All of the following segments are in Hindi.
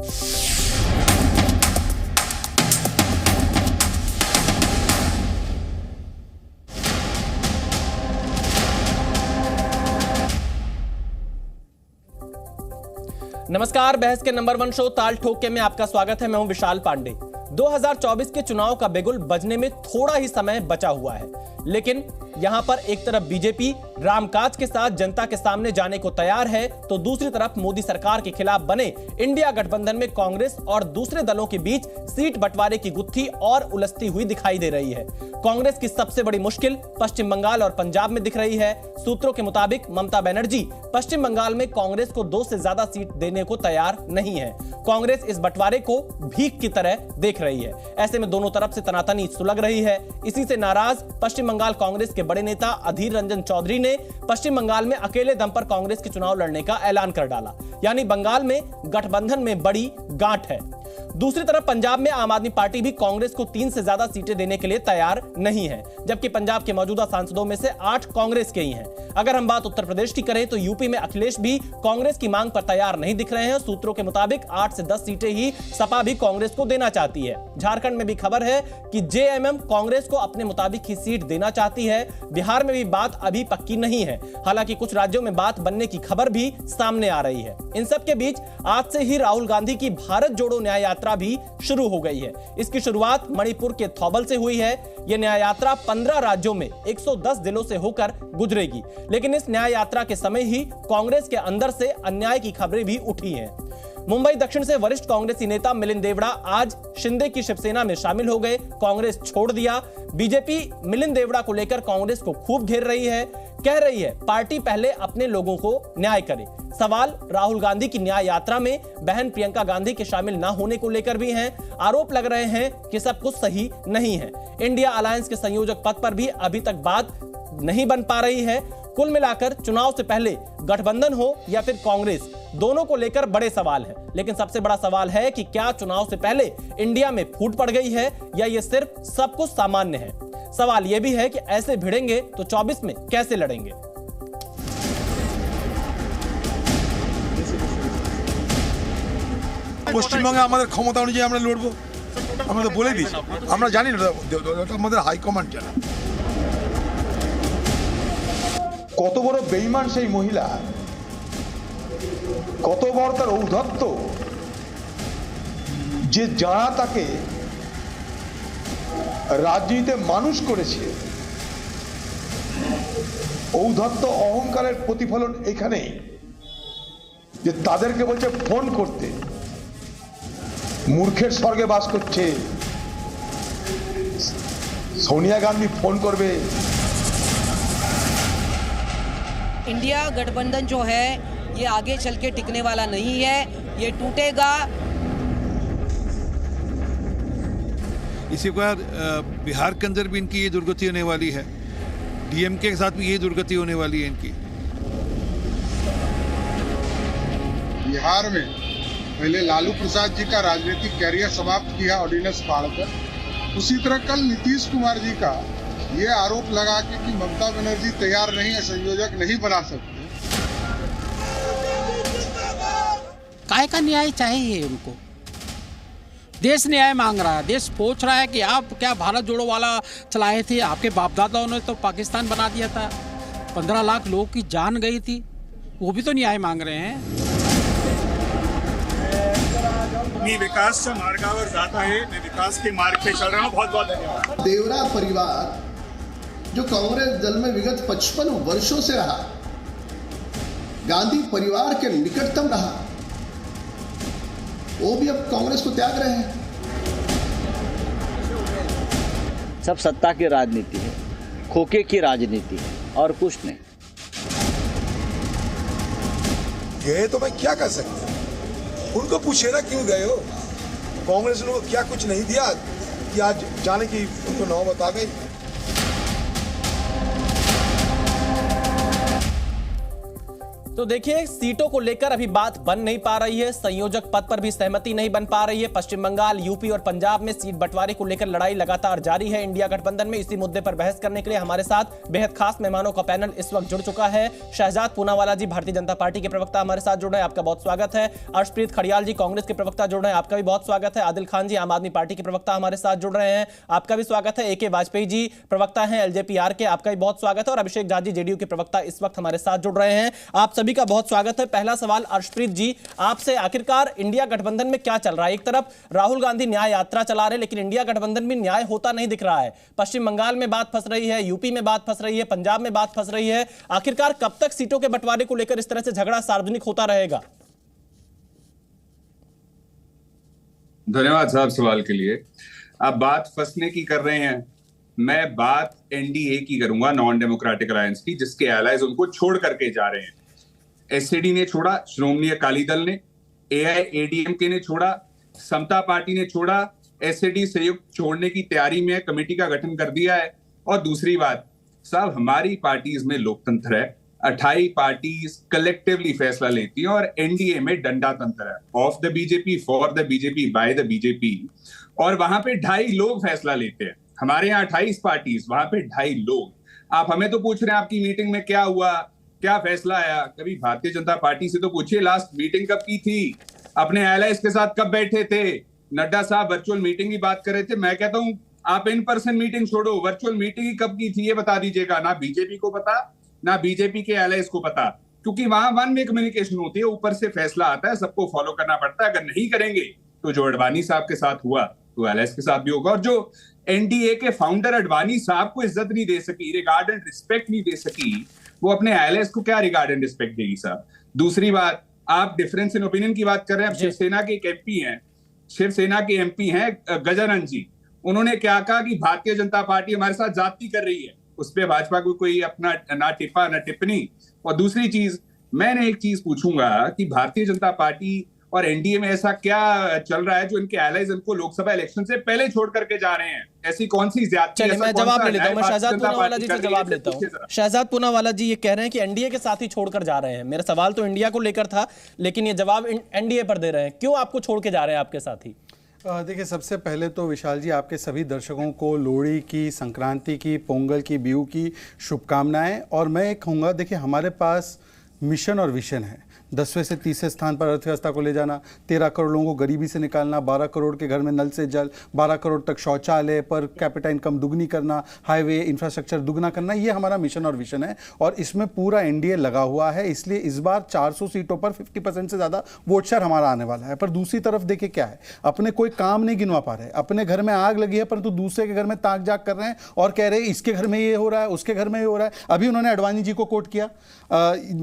नमस्कार, बहस के नंबर 1 शो ताल ठोक के में आपका स्वागत है। मैं हूं विशाल पांडे। 2024 के चुनाव का बिगुल बजने में थोड़ा ही समय बचा हुआ है, लेकिन यहां पर एक तरफ बीजेपी रामकाज के साथ जनता के सामने जाने को तैयार है, तो दूसरी तरफ मोदी सरकार के खिलाफ बने इंडिया गठबंधन में कांग्रेस और दूसरे दलों के बीच सीट बंटवारे की गुत्थी और उलझती हुई दिखाई दे रही है। कांग्रेस की सबसे बड़ी मुश्किल पश्चिम बंगाल और पंजाब में दिख रही है। सूत्रों के मुताबिक ममता बनर्जी पश्चिम बंगाल में कांग्रेस को 2 से ज्यादा सीट देने को तैयार नहीं है। कांग्रेस इस बंटवारे को भीख की तरह देख रही है। ऐसे में दोनों तरफ से तनातनी सुलग रही है। इसी से नाराज पश्चिम बंगाल कांग्रेस के बड़े नेता अधीर रंजन चौधरी ने पश्चिम बंगाल में अकेले दम पर कांग्रेस के चुनाव लड़ने का ऐलान कर डाला, यानी बंगाल में गठबंधन में बड़ी गांठ है। दूसरी तरफ पंजाब में आम आदमी पार्टी भी कांग्रेस को 3 से ज्यादा सीटें देने के लिए तैयार नहीं है, जबकि पंजाब के मौजूदा सांसदों में से 8 कांग्रेस के ही हैं। अगर हम बात उत्तर प्रदेश की करें तो यूपी में अखिलेश भी कांग्रेस की मांग पर तैयार नहीं दिख रहे हैं। सूत्रों के मुताबिक 8 से 10 सीटें ही सपा भी कांग्रेस को देना चाहती है। झारखंड में भी खबर है कि जेएमएम कांग्रेस को अपने मुताबिक ही सीट देना चाहती है। बिहार में भी बात अभी पक्की नहीं है, हालांकि कुछ राज्यों में बात बनने की खबर भी सामने आ रही है। इन सब के बीच आज से ही राहुल गांधी की भारत जोड़ो न्याय यात्रा भी शुरू हो गई है। इसकी शुरुआत मणिपुर के थौबल से हुई है। यह न्याय यात्रा 15 राज्यों में 110 जिलों से होकर गुजरेगी, लेकिन इस न्याय यात्रा के समय ही कांग्रेस के अंदर से अन्याय की खबरें भी उठी हैं। मुंबई दक्षिण से वरिष्ठ कांग्रेसी नेता मिलिंद देवड़ा आज शिंदे की शिवसेना में शामिल हो गए, कांग्रेस छोड़ दिया। बीजेपी मिलिंद देवड़ा को लेकर कांग्रेस को खूब घेर रही है, कह रही है पार्टी पहले अपने लोगों को न्याय करे। सवाल राहुल गांधी की न्याय यात्रा में बहन प्रियंका गांधी के शामिल न होने को लेकर भी हैं। आरोप लग रहे हैं कि सब कुछ सही नहीं है। इंडिया अलायंस के संयोजक पद पर भी अभी तक बात नहीं बन पा रही है। कुल मिलाकर चुनाव से पहले गठबंधन हो या फिर कांग्रेस, दोनों को लेकर बड़े सवाल हैं। लेकिन सबसे बड़ा सवाल है कि क्या चुनाव से पहले इंडिया में फूट पड़ गई है या ये सिर्फ सब कुछ सामान्य है। सवाल यह भी है कि ऐसे भिड़ेंगे तो 24 में कैसे लड़ेंगे। পশ্চিমবঙ্গে আমাদের ক্ষমতা অনুযায়ী আমরা লড়বো, আমরা তো বলে দিয়েছি। আমরা জানি না, আমাদের হাইকমান্ড জানে কত বড় বেঈমান সেই মহিলা, কত বড় তার ঔদ্ধত্য, যে যারা তাকে রাজনীতিতে মানুষ করেছে। ঔদ্ধত্য অহংকারের প্রতিফলন এখানেই, যে তাদেরকে বলছে ফোন করতে। मूर्खेर स्वर्गे बास करছে। सोनिया गांधी फोन करबे। इंडिया गठबंधन जो है ये आगे चल के टिकने वाला नहीं है, ये टूटेगा। इसी बार बिहार के अंदर भी इनकी ये दुर्गति होने वाली है, डीएमके के साथ भी ये दुर्गति होने वाली है इनकी। बिहार में पहले लालू प्रसाद जी का राजनीतिक कैरियर समाप्त किया ऑर्डिनेंस फाड़कर, उसी तरह कल नीतीश कुमार जी का ये आरोप लगा कि ममता बनर्जी तैयार नहीं है, संयोजक नहीं बना सकते। काय का न्याय चाहिए उनको? देश न्याय मांग रहा है, देश पूछ रहा है कि आप क्या भारत जोड़ो वाला चलाए थे? आपके बाप दादाओं ने तो पाकिस्तान बना दिया था, 15 लाख लोगों की जान गई थी, वो भी तो न्याय मांग रहे हैं। मी विकासच्या मार्गावर जात आहे, मैं विकास के मार्ग पे चल रहा हूँ। बहुत बहुत धन्यवाद। देवरा परिवार जो कांग्रेस दल में विगत 55 वर्षों से रहा, गांधी परिवार के निकटतम रहा, वो भी अब कांग्रेस को त्याग रहे हैं। सब सत्ता की राजनीति है, खोखे की राजनीति है और कुछ नहीं। ये तो मैं क्या कर सकता हूँ, उनको पूछे ना क्यों गए हो। कांग्रेस ने क्या कुछ नहीं दिया कि आज जाने की उनको नौबत आ गई। तो देखिए, सीटों को लेकर अभी बात बन नहीं पा रही है, संयोजक पद पर भी सहमति नहीं बन पा रही है। पश्चिम बंगाल, यूपी और पंजाब में सीट बंटवारे को लेकर लड़ाई लगातार जारी है इंडिया गठबंधन में। इसी मुद्दे पर बहस करने के लिए हमारे साथ बेहद खास मेहमानों का पैनल इस वक्त जुड़ चुका है। शहजाद पूनावाला जी, भारतीय जनता पार्टी के प्रवक्ता हमारे साथ जुड़ रहे हैं, आपका बहुत स्वागत है। अर्शप्रीत खड़ियाल जी, कांग्रेस के प्रवक्ता जुड़ रहे हैं, आपका भी बहुत स्वागत है। आदिल खान जी, आम आदमी पार्टी के प्रवक्ता हमारे साथ जुड़ रहे हैं, आपका भी स्वागत है। AK वाजपेयी जी, प्रवक्ता हैं LJPR के, आपका भी बहुत स्वागत है। और अभिषेक जाजी, JDU के प्रवक्ता, इस वक्त हमारे साथ जुड़ रहे हैं, आप सभी का बहुत स्वागत है। पहला सवाल अर्शप्रीत जी आपसे, आखिरकार इंडिया गठबंधन में क्या चल रहा है? एक तरफ राहुल गांधी न्याय यात्रा चला रहे, लेकिन इंडिया गठबंधन में न्याय होता नहीं दिख रहा है। पश्चिम बंगाल में बात फंस रही है, यूपी में बात फंस रही है, पंजाब में बात फंस रही है। आखिरकार कब तक सीटों के बंटवारे को लेकर इस तरह से झगड़ा सार्वजनिक होता रहेगा? धन्यवाद साहब सवाल के लिए। आप बात फंसने की कर रहे हैं, मैं बात NDA की करूंगा, नॉन डेमोक्रेटिक अलायंस की, जिसके एलाइज उनको छोड़ करके जा रहे हैं। SCD ने छोड़ा, श्रोमणी अकाली दल ने, AIADMK ने छोड़ा, समता पार्टी ने छोड़ा, SCD संयुक्त छोड़ने की तैयारी में कमेटी का गठन कर दिया है। और दूसरी बात साहब, हमारी पार्टीज में लोकतंत्र है, 28 पार्टीज कलेक्टिवली फैसला लेती हैं और NDA में डंडा तंत्र है, of the BJP, for the BJP, by the BJP, और वहां पे 2.5 लोग फैसला लेते हैं। हमारे यहाँ 28 पार्टीज, वहां पे 2.5 लोग। आप हमें तो पूछ रहे हैं आपकी मीटिंग में क्या हुआ, क्या फैसला आया? कभी भारतीय जनता पार्टी से तो पूछिए लास्ट मीटिंग कब की थी, अपने एलाइज के साथ कब बैठे थे। नड्डा साहब वर्चुअल मीटिंग की बात कर रहे थे, मैं कहता हूं आप इन पर्सन मीटिंग छोड़ो, वर्चुअल मीटिंग ही कब की थी ये बता दीजिएगा। ना बीजेपी को पता, ना बीजेपी के एलाइज को पता, क्योंकि वहां वन वे कम्युनिकेशन होती है, ऊपर से फैसला आता है, सबको फॉलो करना पड़ता है। अगर नहीं करेंगे तो जो अडवाणी साहब के साथ हुआ तो एलाइज के साथ भी होगा। और जो NDA के फाउंडर अडवाणी साहब को इज्जत नहीं दे सकी, रिगार्ड एंड रिस्पेक्ट नहीं दे सकी, वो अपने एलाइज को क्या रिगार्ड एंड रिस्पेक्ट देगी साहब? दूसरी बात, आप डिफरेंस इन ओपिनियन की बात कर रहे हैं। शिवसेना के एक MP हैं, शिवसेना के MP हैं गजानन जी, उन्होंने क्या कहा कि भारतीय जनता पार्टी हमारे साथ जाति कर रही है, उस पर भाजपा को कोई अपना ना टिप्पा ना टिप्पणी। और दूसरी चीज, मैंने एक चीज पूछूंगा कि भारतीय जनता पार्टी और NDA में ऐसा क्या चल रहा है जो इनके एलाइज इनको लोकसभा इलेक्शन से पहले छोड़ करके जा रहे हैं? ऐसी कौन सी ज्यादती? मैं जवाब ले लेता हूं, मैं शहजाद पूनावाला जी से जवाब लेता हूं। शहजाद पूनावाला जी ये कह रहे हैं कि NDA के साथ ही छोड़कर जा रहे हैं। मेरा सवाल तो इंडिया को लेकर था, लेकिन ये जवाब NDA पर दे रहे हैं। क्यों आपको छोड़ के जा रहे हैं आपके साथी? देखिए, सबसे पहले तो विशाल जी आपके सभी दर्शकों को लोहड़ी की, संक्रांति की, पोंगल की, बिहू की शुभकामनाएं। और मैं एक कहूँगा, देखिए हमारे पास मिशन और विजन है। 10वें से 30वें स्थान पर अर्थव्यवस्था को ले जाना, 13 करोड़ लोगों को गरीबी से निकालना, 12 करोड़ के घर में नल से जल, 12 करोड़ तक शौचालय, पर कैपिटा इनकम दुगनी करना, हाईवे इंफ्रास्ट्रक्चर दुगना करना, ये हमारा मिशन और विजन है। और इसमें पूरा NDA लगा हुआ है। इसलिए इस बार 400 सीटों पर 50% से ज़्यादा वोट शेयर हमारा आने वाला है। पर दूसरी तरफ देखिए क्या है, अपने कोई काम नहीं गिनवा पा रहे, अपने घर में आग लगी है परंतु दूसरे के घर में ताक जाग कर रहे हैं और कह रहे हैं इसके घर में ये हो रहा है, उसके घर में ये हो रहा है। अभी उन्होंने अडवाणी जी को कोट किया।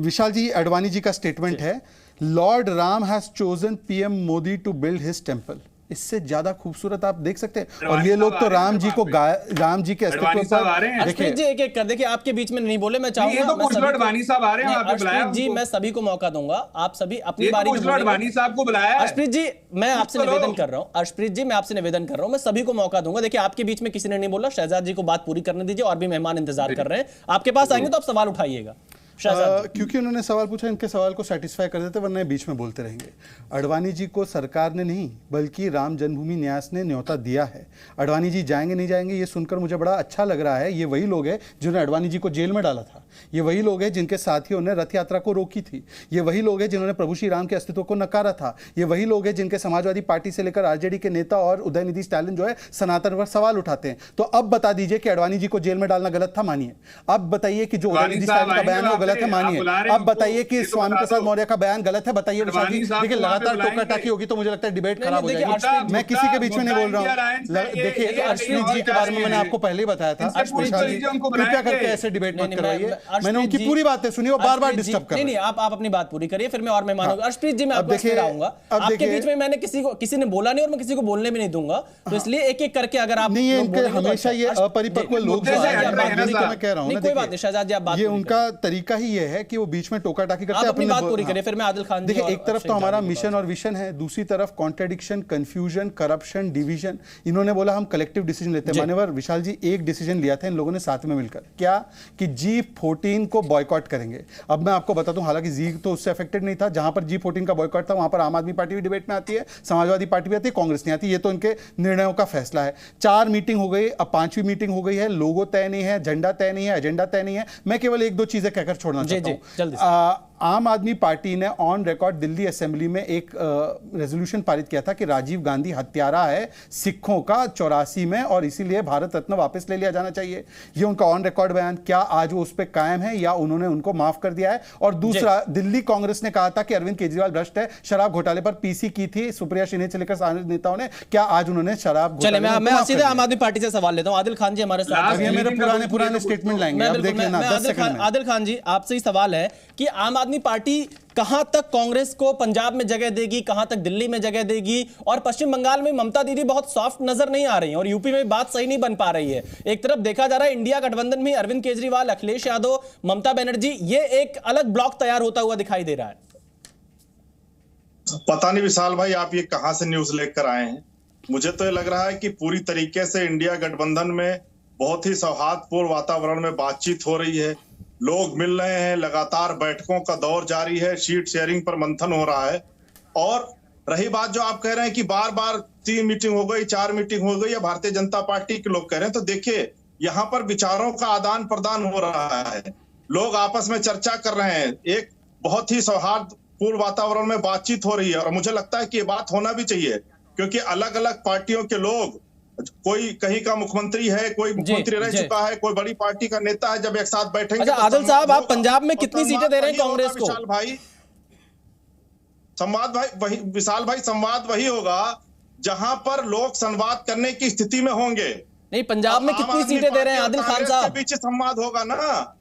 विशाल जी, अडवाणी जी का स्टेटमेंट है, lord Ram has chosen PM Modi to build his temple. इससे ज्यादा खूबसूरत आप देख सकते हैं। और ये लोग तो राम जी को, राम जी के अस्तित्व पर देखिए, जी एक-एक कर देखिए, आपके बीच में नहीं बोले, मैं चाहूंगा अडवाणी साहब आ रहे हैं, आपने बुलाया जी, मैं सभी को मौका दूंगा, आप सभी अपनी बारी में अडवाणी साहब को बुलाया। अर्शप्रीत जी, मैं आपसे निवेदन कर रहा हूं, अर्शप्रीत जी मैं आपसे निवेदन कर रहा हूं, मैं सभी को मौका दूंगा। देखिए, आपके बीच में किसी ने नहीं बोला, शहजाद जी को बात पूरी करने दीजिए, और भी मेहमान इंतजार कर रहे हैं, आपके पास आएंगे तो आप सवाल उठाइएगा। क्योंकि उन्होंने सवाल पूछा, इनके सवाल को सेटिस्फाई कर देते, वरना बीच में बोलते रहेंगे। अडवाणी जी को सरकार ने नहीं बल्कि राम जन्मभूमि न्यास ने न्योता दिया है। अडवाणी जी जाएंगे नहीं जाएंगे ये सुनकर मुझे बड़ा अच्छा लग रहा है। ये वही लोग हैं जिन्होंने अडवाणी जी को जेल में डाला था, ये वही लोग हैं जिनके साथियों ने रथ यात्रा को रोकी थी, ये वही लोग हैं जिन्होंने प्रभु श्री राम के अस्तित्व को नकारा था, ये वही लोग हैं जिनके समाजवादी पार्टी से लेकर RJD के नेता और उदयनिधि स्टालिन जो है सनातन पर सवाल उठाते हैं। तो अब बता दीजिए कि अडवाणी जी को जेल में डालना गलत था, मानिए। अब बताइए कि जो उदयनिधि स्टालिन का बयान है वो गलत है, मानिए। अब बताइए कि स्वामी प्रसाद मौर्य का बयान गलत है, बताइए। देखिए, लगातार टोका टाकी होगी तो मुझे लगता है डिबेट खराब हो जाएगी। मैं किसी के बीच में नहीं बोल रहा हूँ। देखिए, अर्शप्रीत जी के बारे में मैंने आपको पहले ही बताया था, कृपया करके ऐसे डिबेट मत करवाइए। मैंने उनकी पूरी बातें सुनी, वो बार-बार डिस्टर्ब कर रहे हैं। नहीं, आप अपनी बात पूरी करिए, फिर मैं और मेहमानों को। अर्शप्रीत जी, मैं आपको देखिए आऊंगा, आपके बीच में मैंने किसी ने बोला नहीं और मैं किसी को बोलने भी नहीं दूंगा, तो इसलिए एक-एक करके अगर आप नहीं, हमेशा ये अपरिपक्व लोग, मैं कह रहा हूँ, कोई बात नहीं शहजाद जी, आप बात, ये उनका तरीका ही ये है कि वो बीच में टोका टाकी करते हैं। अपनी बात पूरी करें, फिर मैं आदिल खान जी। देखिए, एक तरफ तो हमारा मिशन और विजन है, दूसरी तरफ कॉन्ट्रेडिक्शन, कंफ्यूजन, करप्शन, डिवीजन। इन्होंने बोला हम कलेक्टिव डिसीजन लेते हैं। मान्यवर विशाल जी, एक डिसीजन लिया था इन लोगों ने साथ में मिलकर, क्या कि G14 को बॉयकॉट करेंगे। अब मैं आपको बता दूं, हालांकि जी तो उससे अफेक्टेड नहीं था। जहां पर G14 का बॉयकॉट था वहां पर आम आदमी पार्टी भी डिबेट में आती है, समाजवादी पार्टी भी आती है, कांग्रेस नहीं आती। ये तो इनके निर्णयों का फैसला है। 4 मीटिंग हो गई, अब 5वीं मीटिंग हो गई है। लोगो तय नहीं है, झंडा तय नहीं है, एजेंडा तय नहीं है। मैं केवल 1-2 चीजें कहकर छोड़ना चाहता हूं। आम आदमी पार्टी ने ऑन रिकॉर्ड दिल्ली असेंबली में एक रेजोल्यूशन पारित किया था कि राजीव गांधी हत्यारा है सिखों का 84 में, और इसीलिए भारत रत्न वापस ले लिया जाना चाहिए। ये उनका ऑन रिकॉर्ड बयान, क्या आज वो उस पर कायम है या उन्होंने उनको माफ कर दिया है? और दूसरा, दिल्ली कांग्रेस ने कहा था कि अरविंद केजरीवाल भ्रष्ट है, शराब घोटाले पर पीसी की थी सुप्रिया शिंदे से लेकर सारे नेताओं ने, क्या आज उन्होंने शराब घोटाले? मैं सीधे आम आदमी पार्टी से सवाल लेता हूं। आदिल खान जी हमारे साथ, मेरे पुराने स्टेटमेंट लाएंगे, अब देख लेना 10 सेकंड में। आदिल खान जी, आपसे ही सवाल है कि आम आदमी पार्टी कहां तक कांग्रेस को पंजाब में जगह देगी, कहां तक दिल्ली में जगह देगी? और पश्चिम बंगाल में ममता दीदी बहुत सॉफ्ट नजर नहीं आ रही और यूपी में बात सही नहीं बन पा रही है। एक तरफ देखा जा रहा है इंडिया गठबंधन में अरविंद केजरीवाल, अखिलेश यादव, ममता बनर्जी, ये एक अलग ब्लॉक तैयार होता हुआ दिखाई दे रहा है। पता नहीं विशाल भाई, आप ये कहां से न्यूज लेकर आए हैं? मुझे तो ये लग रहा है कि पूरी तरीके से इंडिया गठबंधन में बहुत ही सौहार्दपूर्ण वातावरण में बातचीत हो रही है। लोग मिल रहे हैं, लगातार बैठकों का दौर जारी है, सीट शेयरिंग पर मंथन हो रहा है। और रही बात जो आप कह रहे हैं कि बार बार 3 मीटिंग हो गई, 4 मीटिंग हो गई, या भारतीय जनता पार्टी के लोग कह रहे हैं, तो देखिए यहाँ पर विचारों का आदान प्रदान हो रहा है, लोग आपस में चर्चा कर रहे हैं, एक बहुत ही सौहार्दपूर्ण वातावरण में बातचीत हो रही है। और मुझे लगता है कि ये बात होना भी चाहिए, क्योंकि अलग अलग पार्टियों के लोग, कोई कहीं का मुख्यमंत्री है, कोई मुख्यमंत्री रह चुका है, कोई बड़ी पार्टी का नेता है, जब एक साथ बैठेंगे। अच्छा, आदिल साहब, आप पंजाब में कितनी सीटें दे रहे हैं कांग्रेस को? विशाल भाई, विशाल भाई, संवाद वही होगा जहां पर लोग संवाद करने की स्थिति में होंगे। नहीं, पंजाब में कितनी सीटें दे रहे हैं आदिल खान साहब? के बीच संवाद होगा ना,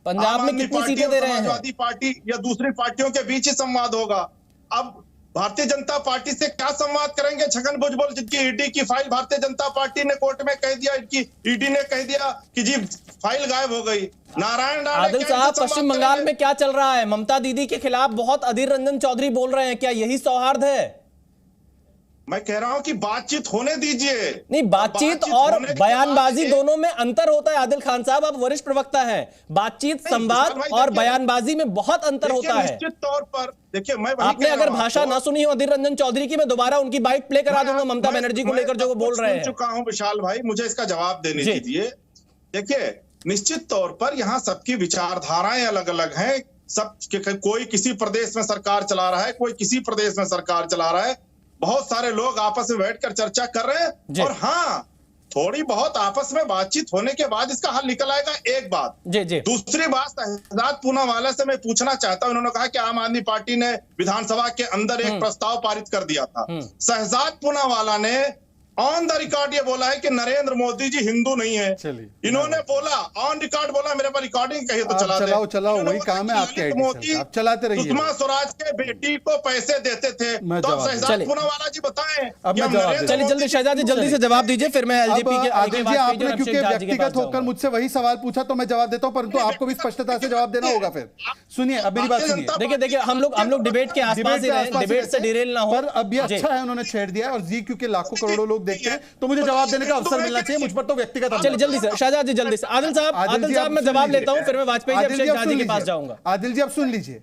पंजाब में कितनी सीटें दे रहे हैं? समाजवादी पार्टी या दूसरी पार्टियों के बीच ही संवाद होगा। अब भारतीय जनता पार्टी से क्या संवाद करेंगे छगन भुजबल, जिनकी ईडी की फाइल भारतीय जनता पार्टी ने कोर्ट में कह दिया, इनकी ईडी ने कह दिया कि जी फाइल गायब हो गई। नारायण आदिल साहब, पश्चिम बंगाल में क्या चल रहा है? ममता दीदी के खिलाफ बहुत अधीर रंजन चौधरी बोल रहे हैं, क्या यही सौहार्द है? मैं कह रहा हूं कि बातचीत होने दीजिए। नहीं, बातचीत और बयानबाजी दोनों में अंतर होता है आदिल खान साहब, आप वरिष्ठ प्रवक्ता हैं। बातचीत, संवाद और बयानबाजी में बहुत अंतर होता है। निश्चित तौर पर देखिए, मैं आपने अगर भाषा ना सुनी हो अधीर रंजन चौधरी की, मैं दोबारा उनकी बाइट प्ले करा दूंगा ममता बनर्जी को लेकर जो वो बोल रहे हैं। चुका हूं विशाल भाई, मुझे इसका जवाब देने दीजिए। देखिए, निश्चित तौर पर यहाँ सबकी विचारधाराएं अलग अलग हैं। सब कोई किसी प्रदेश में सरकार चला रहा है, कोई किसी प्रदेश में सरकार चला रहा है। बहुत सारे लोग आपस में बैठकर चर्चा कर रहे हैं, और हाँ, थोड़ी बहुत आपस में बातचीत होने के बाद इसका हल निकल आएगा। एक बात। दूसरी बात, शहजाद पूनावाला से मैं पूछना चाहता हूं, उन्होंने कहा कि आम आदमी पार्टी ने विधानसभा के अंदर एक प्रस्ताव पारित कर दिया था। शहजाद पूनावाला ने ऑन द रिकॉर्ड ये बोला है कि नरेंद्र मोदी जी हिंदू नहीं है। इन्होंने बोला, ऑन रिकॉर्ड बोला, मेरे पर रिकॉर्डिंग कही तो चलाओ, वही काम है आपके। मोदी आप चलाते रहिए। सुषमा स्वराज के बेटी को पैसे देते थे, तो शहजाद पूनावाला जी बताएं। चलिए जल्दी शहजाद जी, जल्दी से जवाब दीजिए, फिर मैं एलजेपी के आदिल जी, आपने क्योंकि व्यक्तिगत होकर मुझसे वही सवाल पूछा तो मैं जवाब देता हूं, परंतु आपको भी स्पष्टता से जवाब देना होगा। फिर सुनिए, अब मेरी बात सुनिए। देखिए, हम लोग डिबेट के आसपास ही रहें, डिबेट से डिरेल ना हो। पर अब ये अच्छा है, उन्होंने छेड़ दिया, और जी क्योंकि लाखों करोड़ों लोग देखते हैं, तो मुझे जवाब देने का अवसर मिलना चाहिए। मुझ पर तो व्यक्तिगत। चलिए जल्दी से शहजाद जी, जल्दी से। आदिल साहब मैं जवाब लेता हूं, फिर मैं वाजपेयी जी के पास जाऊंगा। आदिल जी, अब सुन लीजिए।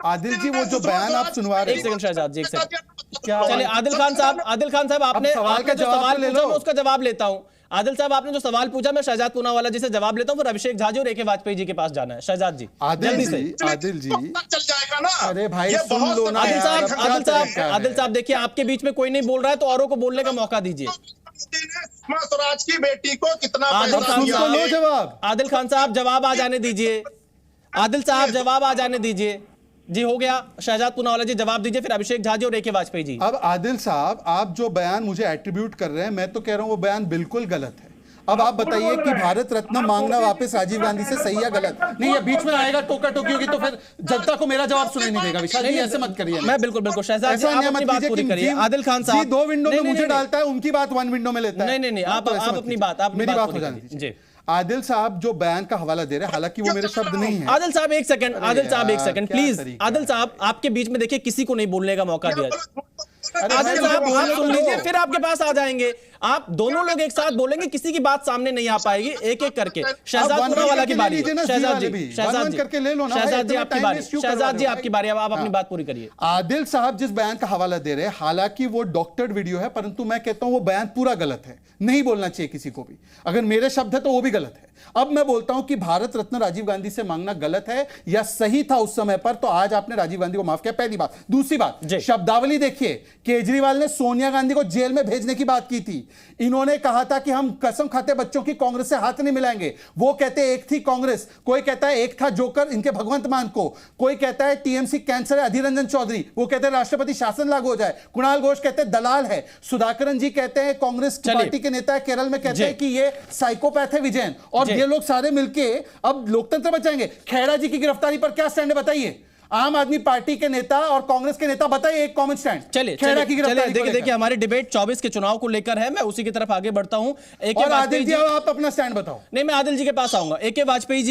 आदिल जी, वो जो बयान आप सुनवा रहे हैं, एक सेकंड शहजाद जी, एक सेकंड। चलिए आदिल खान साहब, आपने सवाल का जवाब ले लो, मैं उसका जवाब लेता हूं। आदिल साहब, आपने जो सवाल पूछा, मैं शहजाद पूनावाला जी से जवाब लेता हूं, फिर अभिषेक झा जी और ए के वाजपेयी जी के पास जाना है। शहजाद जी, आदिल जी चल जाएगा ना। अरे भाई सुन लो ना। आदिल साहब देखिए, आपके बीच में कोई नहीं बोल रहा है, तो औरों को बोलने का मौका दीजिए। सुषमा स्वराज की बेटी को कितना जवाब? आदिल खान साहब, जवाब आ जाने दीजिए। आदिल साहब, जवाब आ जाने दीजिए। जी हो गया। शहजाद पूनावाला जी जवाब दीजिए, फिर अभिषेक झा जी और ए के वाजपेयी जी। अब आदिल साहब, आप जो बयान मुझे एट्रीब्यूट कर रहे हैं, मैं तो कह रहा हूं वो बयान बिल्कुल गलत है। अब आप बताइए कि भारत रत्न मांगना वापस राजीव गांधी से सही या गलत? नहीं, ये बीच में आएगा, टोका टोकी होगी, तो फिर जनता को मेरा जवाब सुनाई नहीं देगा। विशाल जी, ऐसे मत करिए। मैं बिल्कुल शहजाद जी, आप अपनी बात पूरी करिए। आदिल खान साहब, 2 विंडो में मुझे डालता है, उनकी बात 1 विंडो में लेता है। नहीं, आप अपनी बात, मेरी बात हो जानी चाहिए। आदिल साहब जो बयान का हवाला दे रहे हैं, हालांकि वो मेरे शब्द नहीं है। आदिल साहब एक सेकंड, आदिल साहब एक सेकंड प्लीज। आदिल साहब आपके बीच में देखिए किसी को नहीं बोलने का मौका दिया। आदिल साहब आप सुन लीजिए, फिर आपके पास आ जाएंगे। आप दोनों लोग एक साथ बोलेंगे, किसी की बात सामने नहीं आ पाएगी। एक एक करके शहजाद वाला की बारी, शहजाद जी, शहजाद जी आपकी बारी, शहजाद जी आपकी बारी, अब आप अपनी बात पूरी करिए। आदिल साहब जिस बयान का हवाला दे रहे हैं, हालांकि वो डॉक्टर्ड वीडियो है, परंतु मैं कहता हूं वो बयान पूरा गलत है, नहीं बोलना चाहिए किसी को भी। अगर मेरे शब्द है तो वो भी गलत है। अब मैं बोलता हूं कि भारत रत्न राजीव गांधी से मांगना गलत है या सही था उस समय पर, तो आज आपने राजीव गांधी को माफ किया, पहली बात। दूसरी बात, शब्दावली देखिए, केजरीवाल ने सोनिया गांधी को जेल में भेजने की बात की थी। इन्होंने कहा था कि हम कसम खाते बच्चों की कांग्रेस से हाथ नहीं मिलाएंगे। वो कहते एक थी कांग्रेस, कोई कहता है एक था जोकर इनके भगवंत मान को, कोई कहता है टीएमसी कैंसर है अधीर रंजन चौधरी, वो कहते हैं राष्ट्रपति शासन लागू हो जाए, कुणाल घोष कहते हैं दलाल है, सुधाकरन जी कहते हैं कांग्रेस पार्टी के नेता है केरल में, कहते हैं कि ये साइकोपैथ है विजयन, और ये लोग सारे मिलके अब लोकतंत्र बचाएंगे। खैरा जी की गिरफ्तारी पर क्या स्टैंड है बताइए? आम आदमी पार्टी के नेता और कांग्रेस के नेता बताइए एक कॉमन स्टैंड। चलिए देखिए हमारे डिबेट 24 के चुनाव को लेकर है, मैं उसी की तरफ आगे बढ़ता हूं। आदिल जी आप अपना स्टैंड बताओ। नहीं, मैं आदिल जी के पास आऊंगा। एके वाजपेयी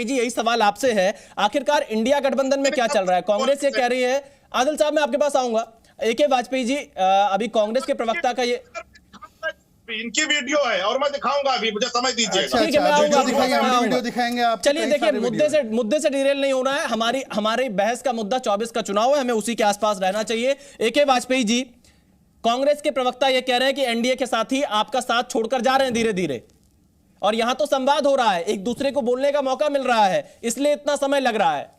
जी यही सवाल आपसे है, आखिरकार इंडिया गठबंधन में क्या चल रहा है? कांग्रेस ये कह रही है, आदिल साहब मैं आपके पास आऊंगा। एके वाजपेयी जी अभी कांग्रेस के प्रवक्ता का ये इनकी वीडियो है और मैं दिखाऊंगा, अभी मुझे समय दीजिए। ठीक है, मैं आऊंगा, वीडियो दिखाएंगे आप। चलिए देखिए, मुद्दे से डिरेल नहीं होना है। हमारी बहस का मुद्दा 24 का चुनाव है, हमें उसी के आसपास रहना चाहिए। एके वाजपेयी जी, कांग्रेस के प्रवक्ता ये कह रहे हैं कि एनडीए के साथी आपका साथ छोड़कर जा रहे हैं धीरे धीरे, और यहां तो संवाद हो रहा है, एक दूसरे को बोलने का मौका मिल रहा है, इसलिए इतना समय लग रहा है।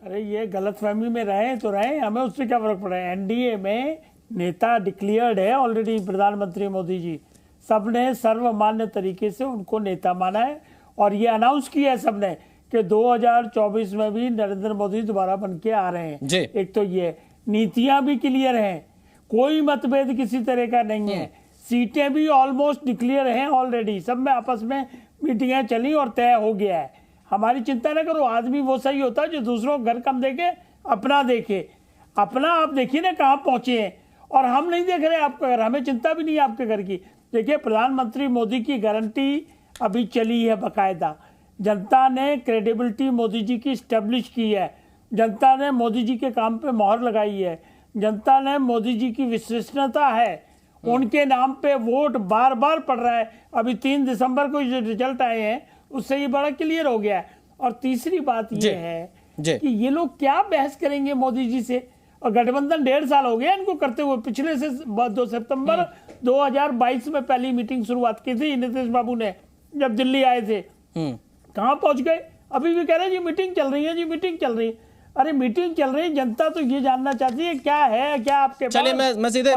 अरे ये गलतफहमी में रहे तो रहे, हमें उससे क्या फर्क पड़ा है? एनडीए में नेता डिक्लेयर्ड है ऑलरेडी, प्रधानमंत्री मोदी जी सबने सर्वमान्य तरीके से उनको नेता माना है, और ये अनाउंस किया है सबने कि 2024 में भी नरेंद्र मोदी दोबारा बन के आ रहे हैं। एक तो ये नीतियां भी क्लियर हैं, कोई मतभेद किसी तरह का नहीं है, सीटें भी ऑलमोस्ट डिक्लेयर हैं ऑलरेडी, सब में आपस में मीटिंगें चली और तय हो गया है। हमारी चिंता न करो, आदमी वो सही होता है जो दूसरों को घर कम देखे, अपना देखे। अपना आप देखिए ना कहाँ पहुंचे हैं, और हम नहीं देख रहे आपका घर, हमें चिंता भी नहीं है आपके घर की। देखिए प्रधानमंत्री मोदी की गारंटी अभी चली है बकायदा, जनता ने क्रेडिबिलिटी मोदी जी की स्टेब्लिश की है, जनता ने मोदी जी के काम पे मोहर लगाई है, जनता ने मोदी जी की विश्वसनीयता है, उनके नाम पे वोट बार बार पड़ रहा है। अभी 3 दिसंबर को जो रिजल्ट आए हैं उससे ये बड़ा क्लियर हो गया है। और तीसरी बात ये है कि ये लोग क्या बहस करेंगे मोदी जी से, और गठबंधन 1.5 साल हो गया इनको करते हुए, पिछले से 2 सितंबर 2022 में पहली मीटिंग शुरुआत की थी नीतीश बाबू ने, जब दिल्ली आए थे। कहां पहुंच गए? अभी भी कह रहे हैं जी मीटिंग चल रही है, जी मीटिंग चल रही है। अरे मीटिंग चल रही है, जनता तो ये जानना चाहती है क्या है, क्या आपके पास। चलिए मैं सीधे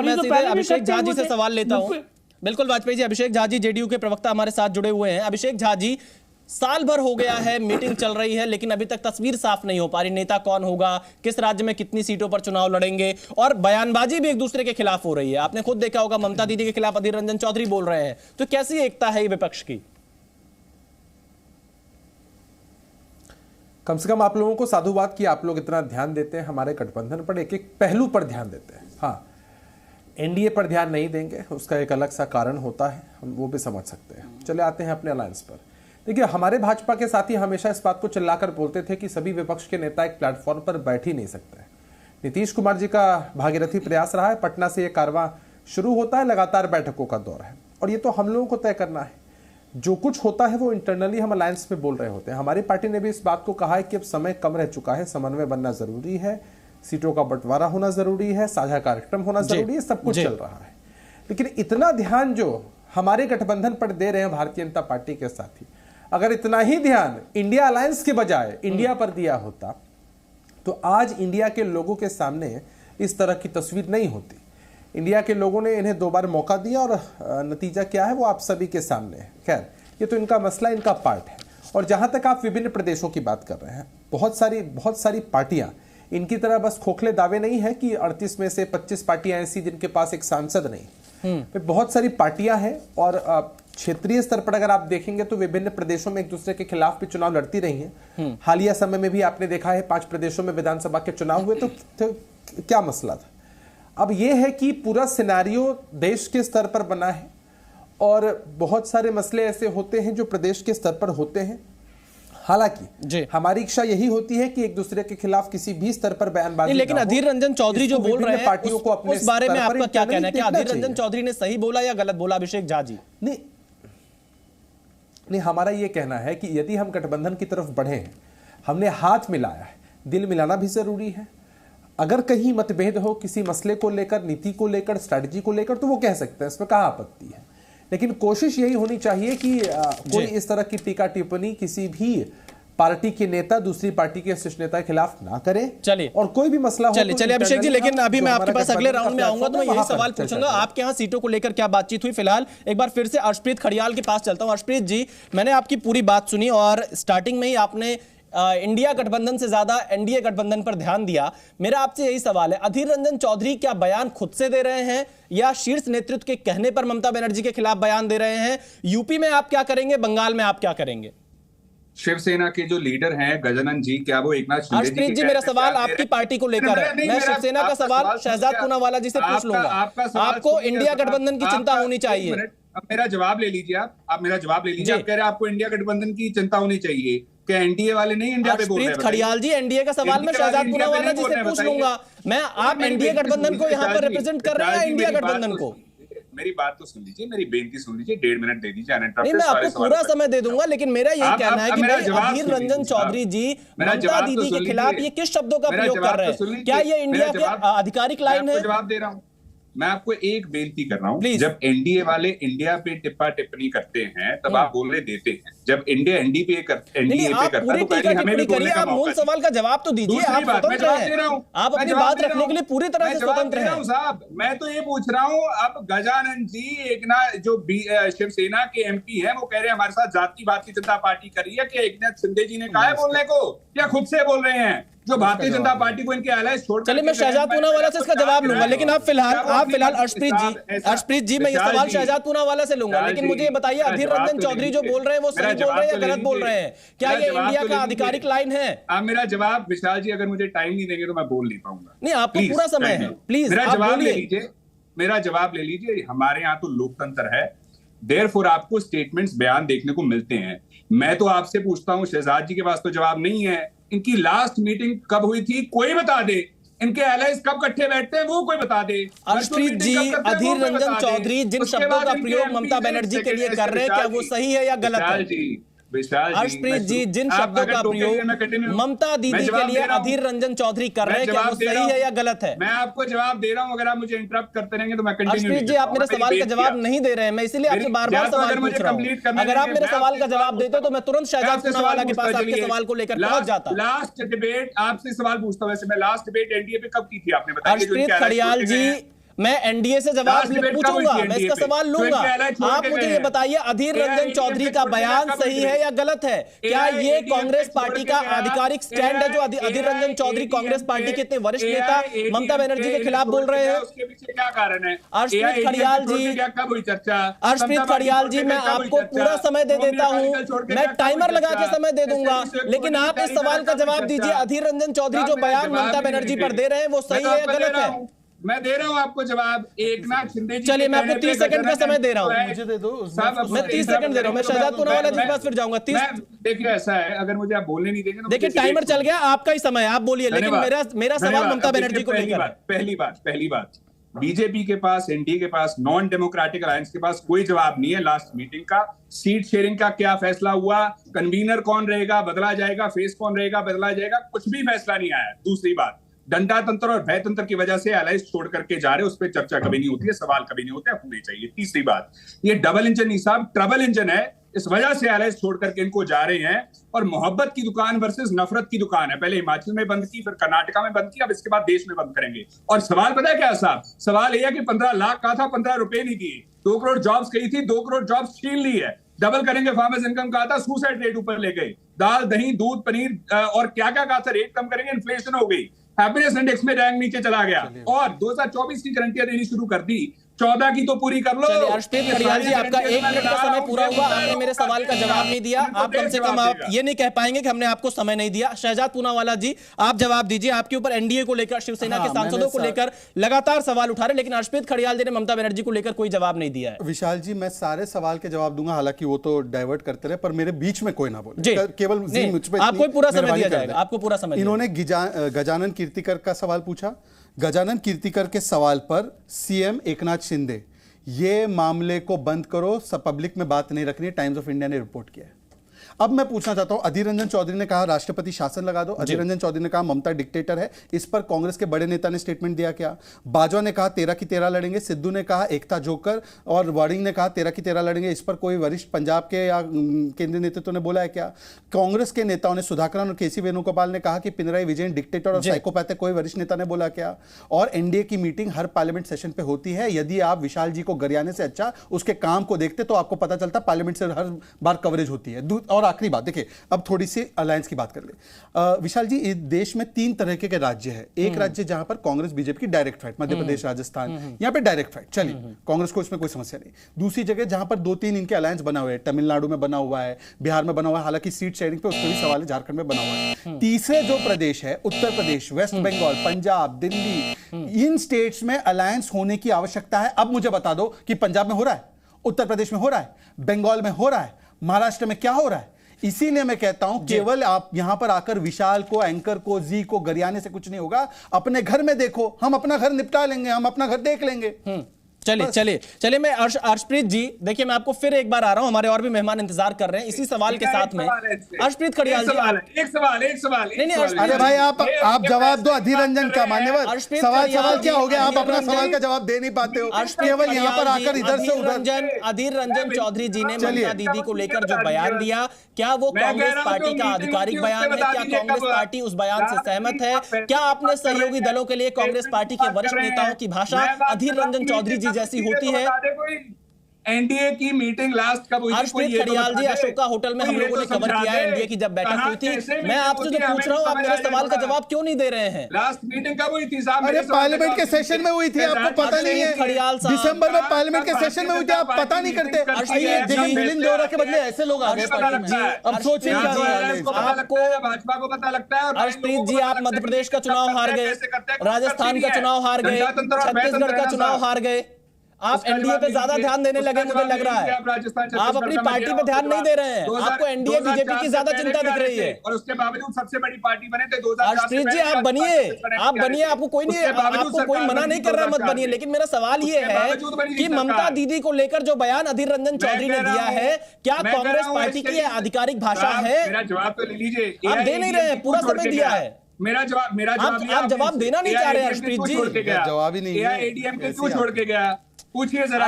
अभिषेक झा जी से सवाल लेता हूं। बिल्कुल वाजपेयी जी, अभिषेक झा जी जेडीयू के प्रवक्ता हमारे साथ जुड़े हुए हैं। अभिषेक झा जी, साल भर हो गया है, मीटिंग चल रही है, लेकिन अभी तक तस्वीर साफ नहीं हो पा रही, नेता कौन होगा, किस राज्य में कितनी सीटों पर चुनाव लड़ेंगे, और बयानबाजी भी एक दूसरे के खिलाफ हो रही है। आपने खुद देखा होगा, ममता दीदी के खिलाफ अधीर रंजन चौधरी बोल रहे हैं, तो कैसी एकता है ये विपक्ष की? कम से कम आप लोगों को साधुवाद कि आप लोग इतना ध्यान देते हैं हमारे गठबंधन पर, एक एक पहलू पर ध्यान देते हैं। हाँ, एनडीए पर ध्यान नहीं देंगे, उसका एक अलग सा कारण होता है, हम वो भी समझ सकते हैं। चले आते हैं अपने अलायंस पर। देखिए, हमारे भाजपा के साथी हमेशा इस बात को चिल्लाकर बोलते थे कि सभी विपक्ष के नेता एक प्लेटफॉर्म पर बैठ ही नहीं सकते। नीतीश कुमार जी का भागीरथी प्रयास रहा है, पटना से ये कारवां शुरू होता है, लगातार बैठकों का दौर है, और ये तो हम लोगों को तय करना है। जो कुछ होता है वो इंटरनली हम अलायंस में बोल रहे होते हैं। हमारी पार्टी ने भी इस बात को कहा है कि अब समय कम रह चुका है, समन्वय बनना जरूरी है, सीटों का बंटवारा होना जरूरी है, साझा कार्यक्रम होना जरूरी है, सब कुछ चल रहा है। लेकिन इतना ध्यान जो हमारे गठबंधन पर दे रहे हैं भारतीय जनता पार्टी के साथी, अगर इतना ही ध्यान इंडिया अलायंस के बजाय इंडिया पर दिया होता तो आज इंडिया के लोगों के सामने इस तरह की तस्वीर नहीं होती। इंडिया के लोगों ने इन्हें 2 बार मौका दिया और नतीजा क्या है वो आप सभी के सामने है। खैर, ये तो इनका मसला, इनका पार्ट है। और जहां तक आप विभिन्न प्रदेशों की बात कर रहे हैं, बहुत सारी पार्टियां, इनकी तरह बस खोखले दावे नहीं है कि 38 में से 25 पार्टियां ऐसी जिनके पास एक सांसद नहीं। बहुत सारी पार्टियां हैं, और क्षेत्रीय स्तर पर अगर आप देखेंगे तो विभिन्न प्रदेशों में एक दूसरे के खिलाफ भी चुनाव लड़ती रही हैं। हालिया समय में भी आपने देखा है 5 प्रदेशों में विधानसभा के चुनाव हुए, तो क्या मसला था? अब यह है कि पूरा सिनेरियो देश के स्तर पर बना है, और बहुत सारे मसले ऐसे होते हैं जो प्रदेश के स्तर पर होते हैं। हालांकि हमारी इच्छा यही होती है कि एक दूसरे के खिलाफ किसी भी स्तर पर बयानबाजी, लेकिन अधीर रंजन चौधरी जो बोल रहे हैं पार्टियों को अपने उस बारे में आपका क्या कहना है? क्या अधीर रंजन चौधरी ने सही बोला या गलत बोला? अभिषेक झा जी। नहीं, हमारा यह कहना है कि यदि हम गठबंधन की तरफ बढ़े हैं, हमने हाथ मिलाया है, दिल मिलाना भी जरूरी है। अगर कहीं मतभेद हो किसी मसले को लेकर, नीति को लेकर, स्ट्रैटेजी को लेकर, तो वो कह सकते हैं, इसमें कहाँ आपत्ति है। लेकिन कोशिश यही होनी चाहिए कि कोई इस तरह की टीका टिप्पणी किसी भी पार्टी के नेता दूसरी पार्टी के शीर्ष नेता के खिलाफ ना करे। चलिए, और कोई भी मसला हो चलिए अभिषेक जी, लेकिन अभी मैं आपके पास अगले राउंड में आऊंगा तो मैं यही सवाल पूछूंगा, आपके यहाँ सीटों को लेकर क्या बातचीत हुई। फिलहाल एक बार फिर से अर्शप्रीत खड़ियाल के पास चलता हूँ। अर्शप्रीत जी, मैंने आपकी पूरी बात सुनी और स्टार्टिंग में ही आपने इंडिया गठबंधन से ज्यादा एनडीए गठबंधन पर ध्यान दिया। मेरा आपसे यही सवाल है, अधीर रंजन चौधरी क्या बयान खुद से दे रहे हैं या शीर्ष नेतृत्व के कहने पर ममता बनर्जी के खिलाफ बयान दे रहे हैं? यूपी में आप क्या करेंगे, बंगाल में आप क्या करेंगे? शिवसेना के जो लीडर हैं गजानन जी, क्या वो एकनाथ शिंदे अर्शप्रीत जी, मेरा सवाल आपकी पार्टी को लेकर है। मैं शिवसेना का सवाल शहजाद पूनावाला जी से पूछ लूंगा। आपको इंडिया गठबंधन की चिंता होनी चाहिए। अब मेरा जवाब ले लीजिए, आप मेरा जवाब ले लीजिए। आप कह रहे हैं आपको इंडिया गठबंधन की चिंता होनी चाहिए, क्या एनडीए वाले नहीं इंडिया पे बोल रहे हैं? खड़ियाल जी, एनडीए का सवाल मैं शहजाद पूनावाला जी से पूछ लूंगा। मैं आप एनडीए गठबंधन को यहाँ पर रिप्रेजेंट कर रहे हैं, इंडिया गठबंधन को? मेरी बात तो सुन लीजिए, मेरी बेनती सुन लीजिए, 1.5 मिनट दे दीजिए। नहीं, मैं आपको पूरा समय दे दूंगा, लेकिन मेरा यही कहना है कि अधीर रंजन चौधरी जी ममता दीदी के खिलाफ ये किस शब्दों का प्रयोग कर रहे हैं? क्या ये इंडिया के आधिकारिक लाइन है? जवाब दे रहा हूँ, मैं आपको एक बेनती कर रहा हूँ। जब एनडीए वाले इंडिया पे टिप्पा टिप्पणी करते हैं तब आप बोलने देते हैं। जब इंडिया एनडीए पे करता है तो पहले हमें भी बोलने का मौका। आप मूल सवाल का जवाब तो दीजिए। आप स्वतंत्र हैं, आप अपनी बात रखने के लिए पूरी तरह से स्वतंत्र हैं। साहब, मैं तो ये पूछ रहा हूँ, अब गजानन जी एकनाथ जो शिवसेना के एमपी हैं वो कह रहे हैं हमारे साथ जाति भारतीय जनता पार्टी कर रही है। क्या एकनाथ शिंदे जी ने कहा है बोलने को या खुद से बोल रहे हैं? जो भारतीय जनता पार्टी को इनके एलायंस छोड़, चलिए मैं शहजाद पूनावाला से इसका जवाब लूंगा, लेकिन आप फिलहाल अर्शप्रीत जी मैं ये सवाल शहजाद पूनावाला से लूंगा, लेकिन मुझे ये बताइए अधीर रंजन चौधरी जो बोल रहे हैं वो सही बोल रहे हैं या गलत बोल रहे हैं? क्या ये इंडिया का आधिकारिक लाइन है? आप मेरा जवाब, विशाल जी अगर मुझे टाइम नहीं देंगे तो मैं बोल नहीं पाऊंगा। नहीं, आपको पूरा समय है, प्लीज मेरा जवाब ले लीजिए, मेरा जवाब ले लीजिए। हमारे यहाँ तो लोकतंत्र है, देयरफॉर आपको स्टेटमेंट्स बयान देखने को मिलते हैं। मैं तो आपसे पूछता हूँ, शहजाद जी के पास तो जवाब नहीं है। इनकी लास्ट मीटिंग कब हुई थी कोई बता दे, इनके एलायंस कब इकट्ठे बैठते हैं वो कोई बता दे। अर्शप्रीत जी, अधीर रंजन चौधरी जिन शब्दों का प्रयोग ममता बनर्जी के लिए कर रहे हैं, क्या वो सही है या गलत है? अर्शप्रीत जी, जिन शब्दों का प्रयोग ममता दीदी के लिए अधीर रंजन चौधरी कर रहे हैं, क्या वो सही है या गलत है? मैं आपको जवाब दे रहा हूं, अगर आप मुझे इंटरप्ट करते रहेंगे तो मैं कंटिन्यू। अर्शप्रीत जी, आप मेरे सवाल का जवाब नहीं दे रहे हैं, मैं इसीलिए आपसे बार-बार सवाल पूछ रहा हूं। अगर आप मेरे सवाल का जवाब देते तो मैं तुरंत शहजाद पूनावाला के पास आपके सवाल को लेकर पहुंच जाता। लास्ट डिबेट आपसे सवाल पूछता हूं, वैसे मैं लास्ट डिबेट एनडीए पे कब की थी आपने बताया? अर्शप्रीत खड़ियाल जी, मैं एनडीए से जवाब पूछूंगा, मैं इसका सवाल लूंगा। आप मुझे ये बताइए, अधीर रंजन चौधरी का बयान सही है या गलत है? क्या ये कांग्रेस पार्टी का आधिकारिक स्टैंड है जो अधीर रंजन चौधरी कांग्रेस पार्टी के इतने वरिष्ठ नेता ममता बनर्जी के खिलाफ बोल रहे हैं? उसके पीछे क्या कारण है? अर्शप्रीत खड़ियाल जी, कब हुई चर्चा? अर्शप्रीत खड़ियाल जी, मैं आपको पूरा समय दे देता हूं, मैं टाइमर लगा के समय दे दूंगा, लेकिन आप इस सवाल का जवाब दीजिए। अधीर रंजन चौधरी जो बयान ममता बनर्जी पर दे रहे हैं वो सही है या गलत है? मैं दे रहा हूं आपको जवाब। एकनाथ शिंदे जी, चलिए मैं आपको 30 सेकंड का समय दे रहा हूं, मुझे दे दो। मैं 30 सेकंड दे रहा हूं, मैं शहजाद पूनावाला जी के पास फिर जाऊंगा। 30। देखिए ऐसा है, अगर मुझे आप बोलने नहीं देंगे तो देखिए टाइमर चल गया, आपका ही समय, आप बोलिए, लेकिन मेरा सवाल ममता बनर्जी को लेकर। पहली बात, बीजेपी के पास, एनडीए के पास, नॉन डेमोक्रेटिक अलायंस के पास कोई जवाब नहीं है लास्ट मीटिंग का। सीट शेयरिंग का क्या फैसला हुआ, कन्वीनर कौन रहेगा बदला जाएगा, फेस कौन रहेगा बदला जाएगा, कुछ भी फैसला नहीं आया। दूसरी बात, डंडा तंत्र और भय तंत्र की वजह से अलायंस छोड़ करके जा रहे, उस पर चर्चा कभी नहीं होती है, सवाल कभी नहीं होते, होने चाहिए। तीसरी बात, ये डबल इंजन नहीं साहब, ट्रबल इंजन है, इस वजह से अलायंस छोड़ करके इनको जा रहे हैं। और मोहब्बत की दुकान वर्सेस नफरत की दुकान है, पहले हिमाचल में बंद की, फिर कर्नाटका में बंद की, अब इसके बाद देश में बंद करेंगे। और सवाल पता है क्या साहब? सवाल यह है कि 15 लाख कहा था, 15 रुपए नहीं दिए। 2 करोड़ जॉब्स कही थी, 2 करोड़ जॉब्स छीन ली है। डबल करेंगे फार्मर्स इनकम कहा था, सुसाइड रेट ऊपर ले गए। दाल दही दूध पनीर और क्या क्या कहा था, रेट कम करेंगे, इन्फ्लेशन हो गई, हैप्पीनेस इंडेक्स में रैंक नीचे चला गया। और 2024 की गारंटियां देनी शुरू कर दी। 14 की तो पूरी कर लो। चलिए अर्शप्रीत खड़ियाल जी, आपका 1 मिनट का समय पूरा हुआ, आपने मेरे सवाल का जवाब नहीं दिया। आप कम से कम आप ये नहीं कह पाएंगे कि हमने आपको समय नहीं दिया। शहजाद पूनावाला जी, आप जवाब दीजिए। आपके ऊपर एनडीए को लेकर, शिवसेना के सांसदों को लेकर लगातार सवाल उठा रहे, लेकिन अर्शप्रीत खड़ियाल जी ने ममता बनर्जी को लेकर कोई जवाब नहीं दिया है। विशाल जी, मैं सारे सवाल के जवाब दूंगा, हालांकि वो तो डाइवर्ट करते रहे, पर मेरे बीच में कोई ना बोले, केवल मुझ पे आपको पूरा समय दिया जाएगा, आपको पूरा समय। इन्होंने गजानन कीर्तिकर का सवाल पूछा। गजानन कीर्तिकर के सवाल पर सीएम एकनाथ शिंदे, ये मामले को बंद करो, सब पब्लिक में बात नहीं रखनी, टाइम्स ऑफ इंडिया ने रिपोर्ट किया है। अब मैं पूछना चाहता हूं, अधीर रंजन चौधरी ने कहा राष्ट्रपति शासन लगा दो, अधीर रंजन चौधरी ने कहा ममता डिक्टेटर है। इस पर कांग्रेस के बड़े नेता ने स्टेटमेंट दिया क्या? बाजवा ने कहा 13 की 13 लड़ेंगे, सिद्धू ने कहा एकता जोकर, और वार्डिंग ने कहा 13 की 13 लड़ेंगे। इस पर कोई वरिष्ठ पंजाब के या केंद्रीय नेतृत्व ने बोला है क्या? कांग्रेस के नेताओं ने, सुधाकरन और केसी वेणुगोपाल ने कहा कि पिनराई विजयन डिक्टेटर और साइकोपैथ है, कोई वरिष्ठ नेता ने बोला क्या? और एनडीए की मीटिंग हर पार्लियामेंट सेशन पे होती है, यदि आप विशाल जी को गरियाने से अच्छा उसके काम को देखते तो आपको पता चलता पार्लियामेंट से हर बार कवरेज होती है। और आखिरी बात देखिए, अब थोड़ी सी अलायंस की बात कर ले। विशाल जी, इस देश में 3 तरह के राज्य है। एक राज्य जहां पर कांग्रेस बीजेपी की डायरेक्ट फाइट, मध्य प्रदेश, राजस्थान, यहां पे डायरेक्ट फाइट चलिए, कांग्रेस को इसमें कोई समस्या नहीं। दूसरी जगह जहां पर 2-3 इनके अलायंस बना हुआ है, तमिलनाडु में बना हुआ है, बिहार में बना हुआ है, हालांकि सीट शेयरिंग पे उसमें भी सवाल है, झारखंड में बना हुआ है। तीसरे जो प्रदेश है, उत्तर प्रदेश, वेस्ट बंगाल, पंजाब, दिल्ली, इन स्टेट्स में अलायंस होने की आवश्यकता है। अब मुझे बता दो कि पंजाब में हो रहा है, उत्तर प्रदेश में हो रहा है, बंगाल में हो रहा है, महाराष्ट्र में क्या हो रहा है? इसीलिए मैं कहता हूं केवल आप यहां पर आकर विशाल को, एंकर को, जी को गरियाने से कुछ नहीं होगा। अपने घर में देखो, हम अपना घर निपटा लेंगे, हम अपना घर देख लेंगे। चलिए मैं अर्शप्रीत जी, देखिए मैं आपको फिर एक बार आ रहा हूं, हमारे और भी मेहमान इंतजार कर रहे हैं इसी सवाल के साथ में। अर्शप्रीत खड़ियाल जी, एक सवाल। अरे भाई आप जवाब दो, अधीर रंजन का मान्यवर। सवाल क्या हो गया? आप अपना सवाल का जवाब दे नहीं पाते हो, केवल यहाँ पर आकर इधर से उधर। अधीर रंजन चौधरी जी ने ममता दीदी को लेकर जो बयान दिया, क्या वो कांग्रेस पार्टी का आधिकारिक बयान है? क्या कांग्रेस पार्टी उस बयान से सहमत है? क्या अपने सहयोगी दलों के लिए कांग्रेस पार्टी के वरिष्ठ नेताओं की भाषा अधीर रंजन चौधरी जी जैसी होती है? एनडीए की मीटिंग लास्ट कब हुई? अर्शप्रीत खड़ियाल जी, अशोका होटल में हम लोगों ने कवर किया है एनडीए की जब बैठक हुई थी। मैं आपसे जो पूछ रहा हूं, आप मेरे सवाल का जवाब क्यों नहीं दे रहे हैं? लास्ट मीटिंग कब हुई थी साहब? अरे पार्लियामेंट के सेशन में हुई थी, आपको पता नहीं है? खड़ियाल साहब, दिसंबर में पार्लियामेंट के सेशन में हुई थी, आप पता नहीं करते? मिलिंद देवरा के बदले ऐसे लोग आ गए। अब सोचिए आपको भाजपा को पता लगता है। अर्शप्रीत जी, आप मध्य प्रदेश का चुनाव हार गए, राजस्थान का चुनाव हार गए, छत्तीसगढ़ का चुनाव हार गए, आप एनडीए पे ज्यादा ध्यान देने लगे, मुझे लग रहा है। आप अपनी पार्टी पे ध्यान नहीं दे रहे हैं, आपको एनडीए बीजेपी की ज्यादा चिंता दिख रही है। और उसके बावजूद सबसे बड़ी पार्टी बने थे 2004 अर्शप्रीत जी, आप बनिए, आपको कोई नहीं, आपको कोई मना नहीं कर रहा है, मत बनिए। लेकिन मेरा सवाल ये है कि ममता दीदी को लेकर जो बयान अधीर रंजन चौधरी ने दिया है, क्या कांग्रेस पार्टी की आधिकारिक भाषा है? मेरा जवाब तो ले लीजिए। आप दे नहीं रहे हैं, पूरा समय दिया है। मेरा जवाब आप जवाब देना नहीं चाह रहे अर्शप्रीत जी। जवाब ही नहीं है। एआईएडीएम के क्यों छोड़ के गया? पूछिए जरा।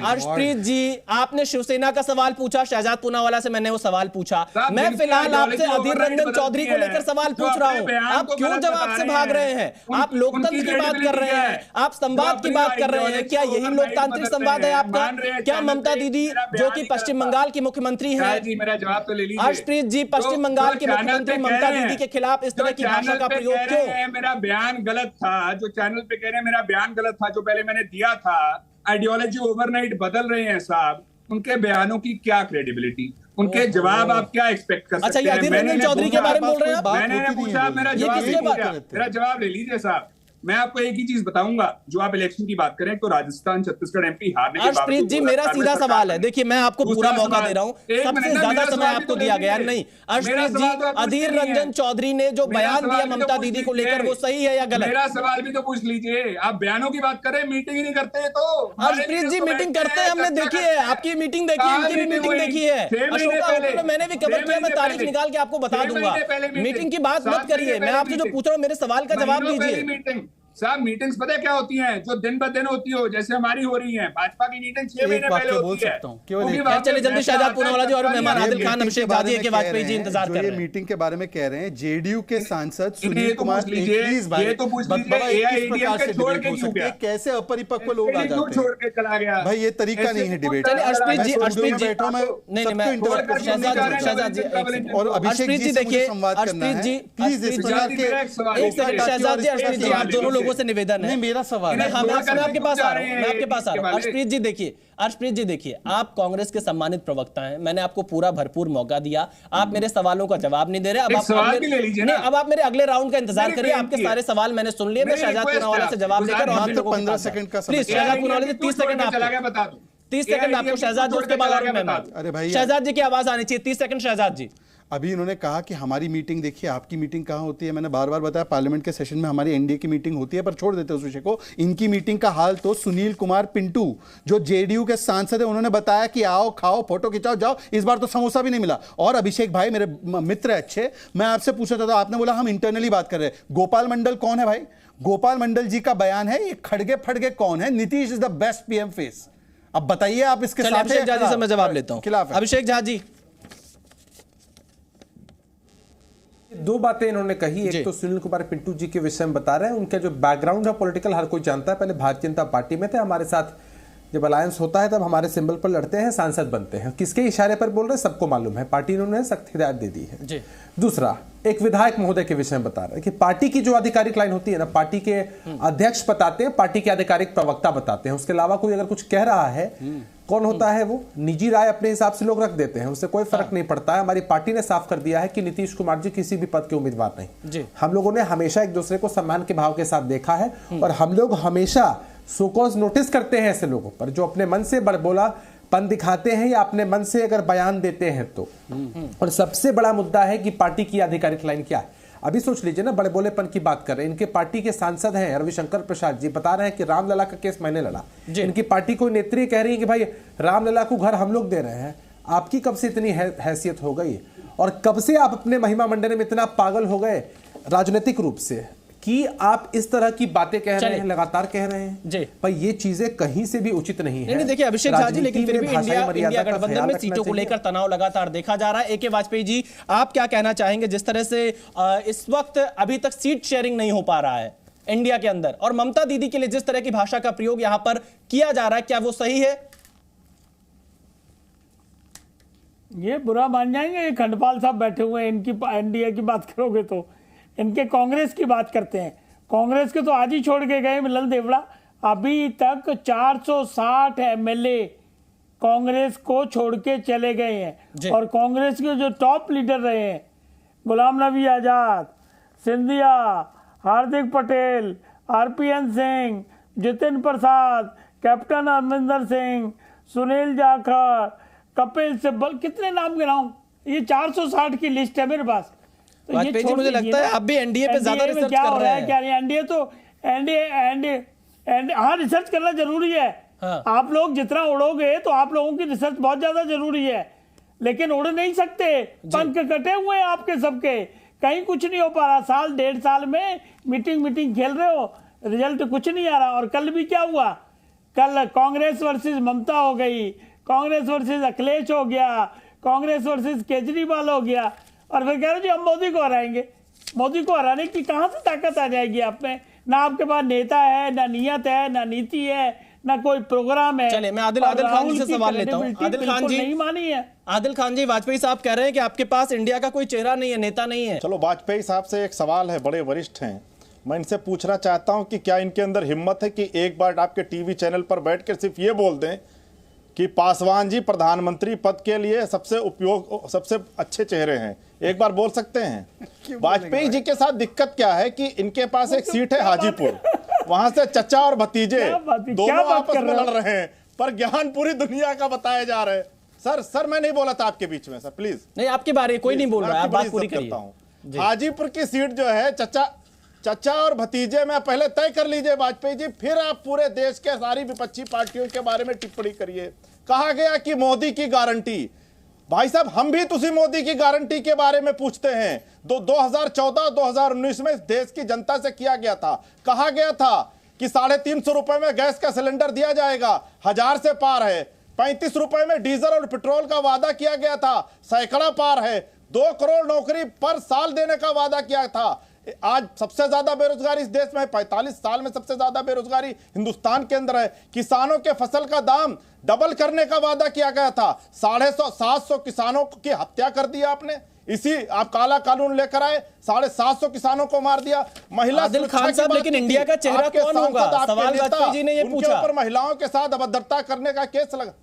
अर्शप्रीत जी, आपने शिवसेना का सवाल पूछा, शहजाद पूनावाला से मैंने वो सवाल पूछा। मैं फिलहाल आपसे अधीर रंजन चौधरी को लेकर सवाल पूछ रहा हूं, आप क्यों जवाब से भाग रहे हैं? आप लोकतंत्र की बात कर रहे हैं, आप संवाद की बात कर रहे हैं, क्या यही लोकतांत्रिक संवाद है आपका? क्या ममता दीदी, जो कि पश्चिम बंगाल की मुख्यमंत्री है, अर्शप्रीत जी, पश्चिम बंगाल की मुख्यमंत्री ममता दीदी के खिलाफ इस तरह की भाषा का प्रयोग क्यों? मेरा बयान गलत था, जो चैनल पे कह रहे हैं मेरा बयान गलत था, जो पहले मैंने दिया था। आइडियोलॉजी ओवरनाइट बदल रहे हैं साहब, उनके बयानों की क्या क्रेडिबिलिटी, उनके जवाब आप क्या एक्सपेक्ट कर सकते हैं? अच्छा, अधीर रंजन चौधरी के बारे में बोल रहे हैं? मैंने पूछा, मेरा जवाब ले लीजिए साहब। मैं आपको एक ही चीज बताऊंगा, जो आप इलेक्शन की बात करें तो राजस्थान, छत्तीसगढ़, एमपी हारने के अर्शप्रीत जी, मेरा सीधा सवाल है, देखिए मैं आपको पूरा मौका दे रहा हूं, सबसे ज्यादा समय आपको दिया गया नहीं। अर्शप्रीत जी, अधीर रंजन चौधरी ने जो बयान दिया ममता दीदी को लेकर, वो सही है या गलत? मेरा सवाल भी तो पूछ लीजिए। आप बयानों की बात करें, मीटिंग ही नहीं करते तो। अर्शप्रीत जी, मीटिंग करते हैं, हमने देखी है, आपकी मीटिंग देखी है, इनकी भी मीटिंग देखी है, अशोका होटल में मैंने भी कवर किया, मैं तारीख निकाल के आपको बता दूंगा। मीटिंग की बात मत करिए, मैं आपसे जो पूछ रहा हूँ मेरे सवाल का जवाब दीजिए। साहब, मीटिंग्स पता है क्या होती हैं? जो दिन ब दिन होती हो, जैसे हमारी हो रही है। भाजपा की मीटिंग 6 महीने पहले होती है। चलिए जल्दी शहजाद पूनावाला जी और मेहमान आदिल खान, अभिषेक दादी के वाजपेयी जी इंतजार कर रहे हैं। मीटिंग के बारे में कह रहे हैं, जेडीयू के सांसद सुनील ये कुमार, प्लीज ये तो पूछ लीजिए, कैसे अपरिपक्व लोग आ जाते छोड़ के चला गया भाई, ये तरीका नहीं है डिबेट। अर्शप्रीत जी, बैठा मैं और अभिषेक जी देखिए, संवाद करना है प्लीज। शहजाद जी, अर्शप्रीत जी, आप दोनों लोगों से निवेदन है। मेरा सवाल मैं आपके पास आ रहा हूं। अर्शप्रीत जी देखिए, आप कांग्रेस के सम्मानित प्रवक्ता हैं, मैंने आपको पूरा भरपूर मौका दिया, आप मेरे सवालों का जवाब नहीं दे रहे। अब आप मेरे अगले राउंड का इंतजार करिए, आपके सारे सवाल मैंने सुन लिए। मैं शहजाद पूनावाला से जवाब लेकर 15 सेकंड का प्लीज शहजाद पूनावाला से 30 सेकंड बता दो। 30 सेकंड आपको शहजाद जी, उसके बाद अरे भाई शहजाद जी की आवाज आनी चाहिए। 30 सेकंड शहजाद जी। अभी इन्होंने कहा कि हमारी मीटिंग देखिए, आपकी मीटिंग कहाँ होती है, मैंने बार बार बताया पार्लियामेंट के सेशन में हमारी एनडीए की मीटिंग होती है, पर छोड़ देते हैं उस विषय को। इनकी मीटिंग का हाल तो सुनील कुमार पिंटू जो जेडीयू के सांसद है उन्होंने बताया कि आओ खाओ फोटो खिंचाओ जाओ, इस बार तो समोसा भी नहीं मिला। और अभिषेक भाई मेरे मित्र अच्छे, मैं आपसे पूछा था, आपने बोला हम इंटरनली बात कर रहे हैं। गोपाल मंडल कौन है भाई? गोपाल मंडल जी का बयान है, ये खड़गे फड़गे कौन है? Nitish is the best PM face. अब बताइए आप इसके साथ। अभिषेक झा जी से मैं जवाब लेता हूं। खिलाफ अभिषेक झा जी। दो बातें इन्होंने कही, एक तो सुनील कुमार पिंटू जी के विषय में बता रहे हैं, उनका जो बैकग्राउंड है पॉलिटिकल हर कोई जानता है। पहले भारतीय जनता पार्टी में थे, हमारे साथ जब अलायंस होता है तब हमारे सिंबल पर लड़ते हैं, सांसद बनते हैं। किसके इशारे पर बोल रहे हैं सबको मालूम है, पार्टी ने उन्हें सख्त हिदायत दे दी है। दूसरा, एक विधायक महोदय के विषय में बता रहे हैं कि पार्टी की जो आधिकारिक लाइन होती है ना, पार्टी के अध्यक्ष बताते हैं, पार्टी के आधिकारिक प्रवक्ता बताते हैं, उसके अलावा कोई अगर कुछ कह रहा है, कौन होता है वो? निजी राय अपने हिसाब से लोग रख देते हैं, उससे कोई फर्क नहीं पड़ता है। हमारी पार्टी ने साफ कर दिया है कि नीतीश कुमार जी किसी भी पद के उम्मीदवार नहीं। हम लोगों ने हमेशा एक दूसरे को सम्मान के भाव के साथ देखा है और हम लोग हमेशा सोकॉज नोटिस करते हैं ऐसे लोगों पर जो अपने मन से बड़बोला पन दिखाते हैं या अपने मन से अगर बयान देते हैं तो। और सबसे बड़ा मुद्दा है कि पार्टी की आधिकारिक लाइन क्या है। अभी सोच लीजिए ना, बड़े बोलेपन की बात कर रहे हैं, इनके पार्टी के सांसद हैं रविशंकर प्रसाद जी, बता रहे हैं कि रामलला का केस मैंने लड़ा। इनकी पार्टी कोई नेत्री कह रही है कि भाई रामलला को घर हम लोग दे रहे हैं। आपकी कब से इतनी हैसियत हो गई और कब से आप अपने महिमा मंडल में इतना पागल हो गए राजनीतिक रूप से कि आप इस तरह की बातें कह रहे हैं, लगातार कह रहे हैं जी, पर ये चीजें कहीं से भी उचित नहीं है। नहीं देखिए अभिषेक झा जी, लेकिन फिर भी इंडिया गठबंधन में सीटों को लेकर तनाव लगातार देखा जा रहा है। AK वाजपेयी जी, आप क्या कहना चाहेंगे जिस तरह से इस वक्त अभी तक सीट शेयरिंग नहीं हो पा रहा है इंडिया के अंदर, और ममता दीदी के लिए जिस तरह की भाषा का प्रयोग यहां पर किया जा रहा है, क्या वो सही है? ये बुरा मान जाएंगे, खंडपाल साहब बैठे हुए हैं, इनकी एनडीए की बात करोगे तो इनके कांग्रेस की बात करते हैं। कांग्रेस के तो आज ही छोड़ के गए मिलन देवड़ा। अभी तक 460 एमएलए कांग्रेस को छोड़ के चले गए हैं और कांग्रेस के जो टॉप लीडर रहे हैं, गुलाम नबी आजाद, सिंधिया, हार्दिक पटेल, RPN सिंह, जितिन प्रसाद, कैप्टन अमरिंदर सिंह, सुनील जाखड़, कपिल सिब्बल, कितने नाम गिनाऊं? ये 460 की लिस्ट है मेरे पास। तो वाजपेयी जी, मुझे लगता है आप भी एनडीए पे ज्यादा रिसर्च कर रहे हैं। क्या एनडीए तो एनडीए हाँ, रिसर्च करना जरूरी है। हाँ। आप लोग जितना उड़ोगे तो आप लोगों की रिसर्च बहुत ज्यादा जरूरी है, लेकिन उड़ नहीं सकते, पंख कटे हुए हैं आपके सबके, कहीं कुछ नहीं हो पा रहा। साल 1.5 साल में मीटिंग खेल रहे हो, रिजल्ट कुछ नहीं आ रहा। और कल भी क्या हुआ? कल कांग्रेस वर्सेस ममता हो गई, कांग्रेस वर्सेस अखिलेश हो गया, कांग्रेस वर्सेस केजरीवाल हो गया, और फिर कह रहे जी हम मोदी को हराएंगे। मोदी को हराने की कहां से ताकत आ जाएगी आप में? ना आपके पास नेता है, ना नियत है, ना नीति है, ना कोई प्रोग्राम है। चलिए मैं आदिल खान जी से सवाल लेता हूं। आदिल खान जी, नहीं मानी है। आदिल खान जी, वाजपेयी साहब कह रहे हैं कि आपके पास इंडिया का कोई चेहरा नहीं है, नेता नहीं है। चलो वाजपेयी साहब से एक सवाल है, बड़े वरिष्ठ हैं, मैं इनसे पूछना चाहता हूं कि क्या इनके अंदर हिम्मत है कि एक बार आपके टीवी चैनल पर बैठकर सिर्फ ये बोल दें कि पासवान जी प्रधानमंत्री पद के लिए सबसे अच्छे चेहरे हैं? एक बार बोल सकते हैं? वाजपेयी जी के साथ दिक्कत क्या है कि इनके पास एक सीट है हाजीपुर, वहां से चचा और भतीजे दोनों आपस में लड़ रहे हैं, पर ज्ञान पूरी दुनिया का बताया जा रहा है। सर मैं नहीं बोला था आपके बीच में, सर प्लीज। नहीं, आपके बारे कोई नहीं बोल रहा है, बात पूरी करिए। हाजीपुर की सीट जो है चचा और भतीजे में पहले तय कर लीजिए वाजपेयी जी, फिर आप पूरे देश के सारी विपक्षी पार्टियों के बारे में टिप्पणी करिए। कहा गया कि मोदी की गारंटी, भाई साहब हम भी तो उसी मोदी की गारंटी के बारे में पूछते हैं। 2014-2019 में देश की जनता से किया गया था, कहा गया था कि 350 रुपए में गैस का सिलेंडर दिया जाएगा, 1000 से पार है। 35 रुपए में डीजल और पेट्रोल का वादा किया गया था, सैकड़ा पार है। 2 करोड़ नौकरी पर साल देने का वादा किया था। आज सबसे ज्यादा बेरोजगारी इस देश में है, 45 साल में सबसे ज्यादा बेरोजगारी हिंदुस्तान के अंदर है। किसानों के फसल का दाम डबल करने का वादा किया गया था, 750 किसानों की हत्या कर दी आपने। इसी आप काला कानून लेकर आए, 750 किसानों को मार दिया। महिला आदिल खान साहब, लेकिन इंडिया का चेहरा कौन होगा? सवाल वाजपेयी जी ने ये पूछा। उनके ऊपर महिलाओं के साथ अभद्रता करने का केस लगा।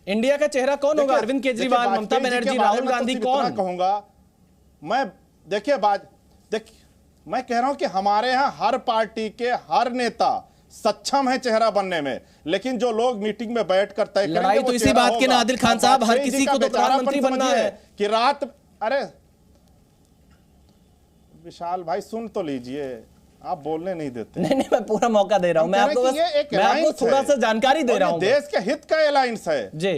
इंडिया का चेहरा कौन होगा? अरविंद केजरीवाल, ममता बनर्जी, राहुल गांधी, कौन? कहूंगा मैं, देखिए मैं कह रहा हूं कि हमारे यहां हर पार्टी के हर नेता सक्षम है चेहरा बनने में, लेकिन जो लोग मीटिंग में बैठ कर तय करेंगे लड़ाई तो इसी बात के ना आदिल खान साहब, हर किसी को तो प्रधानमंत्री बनना है कि रात। अरे विशाल भाई सुन तो लीजिए, आप बोलने नहीं देते। नहीं, मैं पूरा मौका दे रहा हूं, मैं आपको थोड़ा सा जानकारी दे रहा हूं। देश के हित का अलायंस है जी।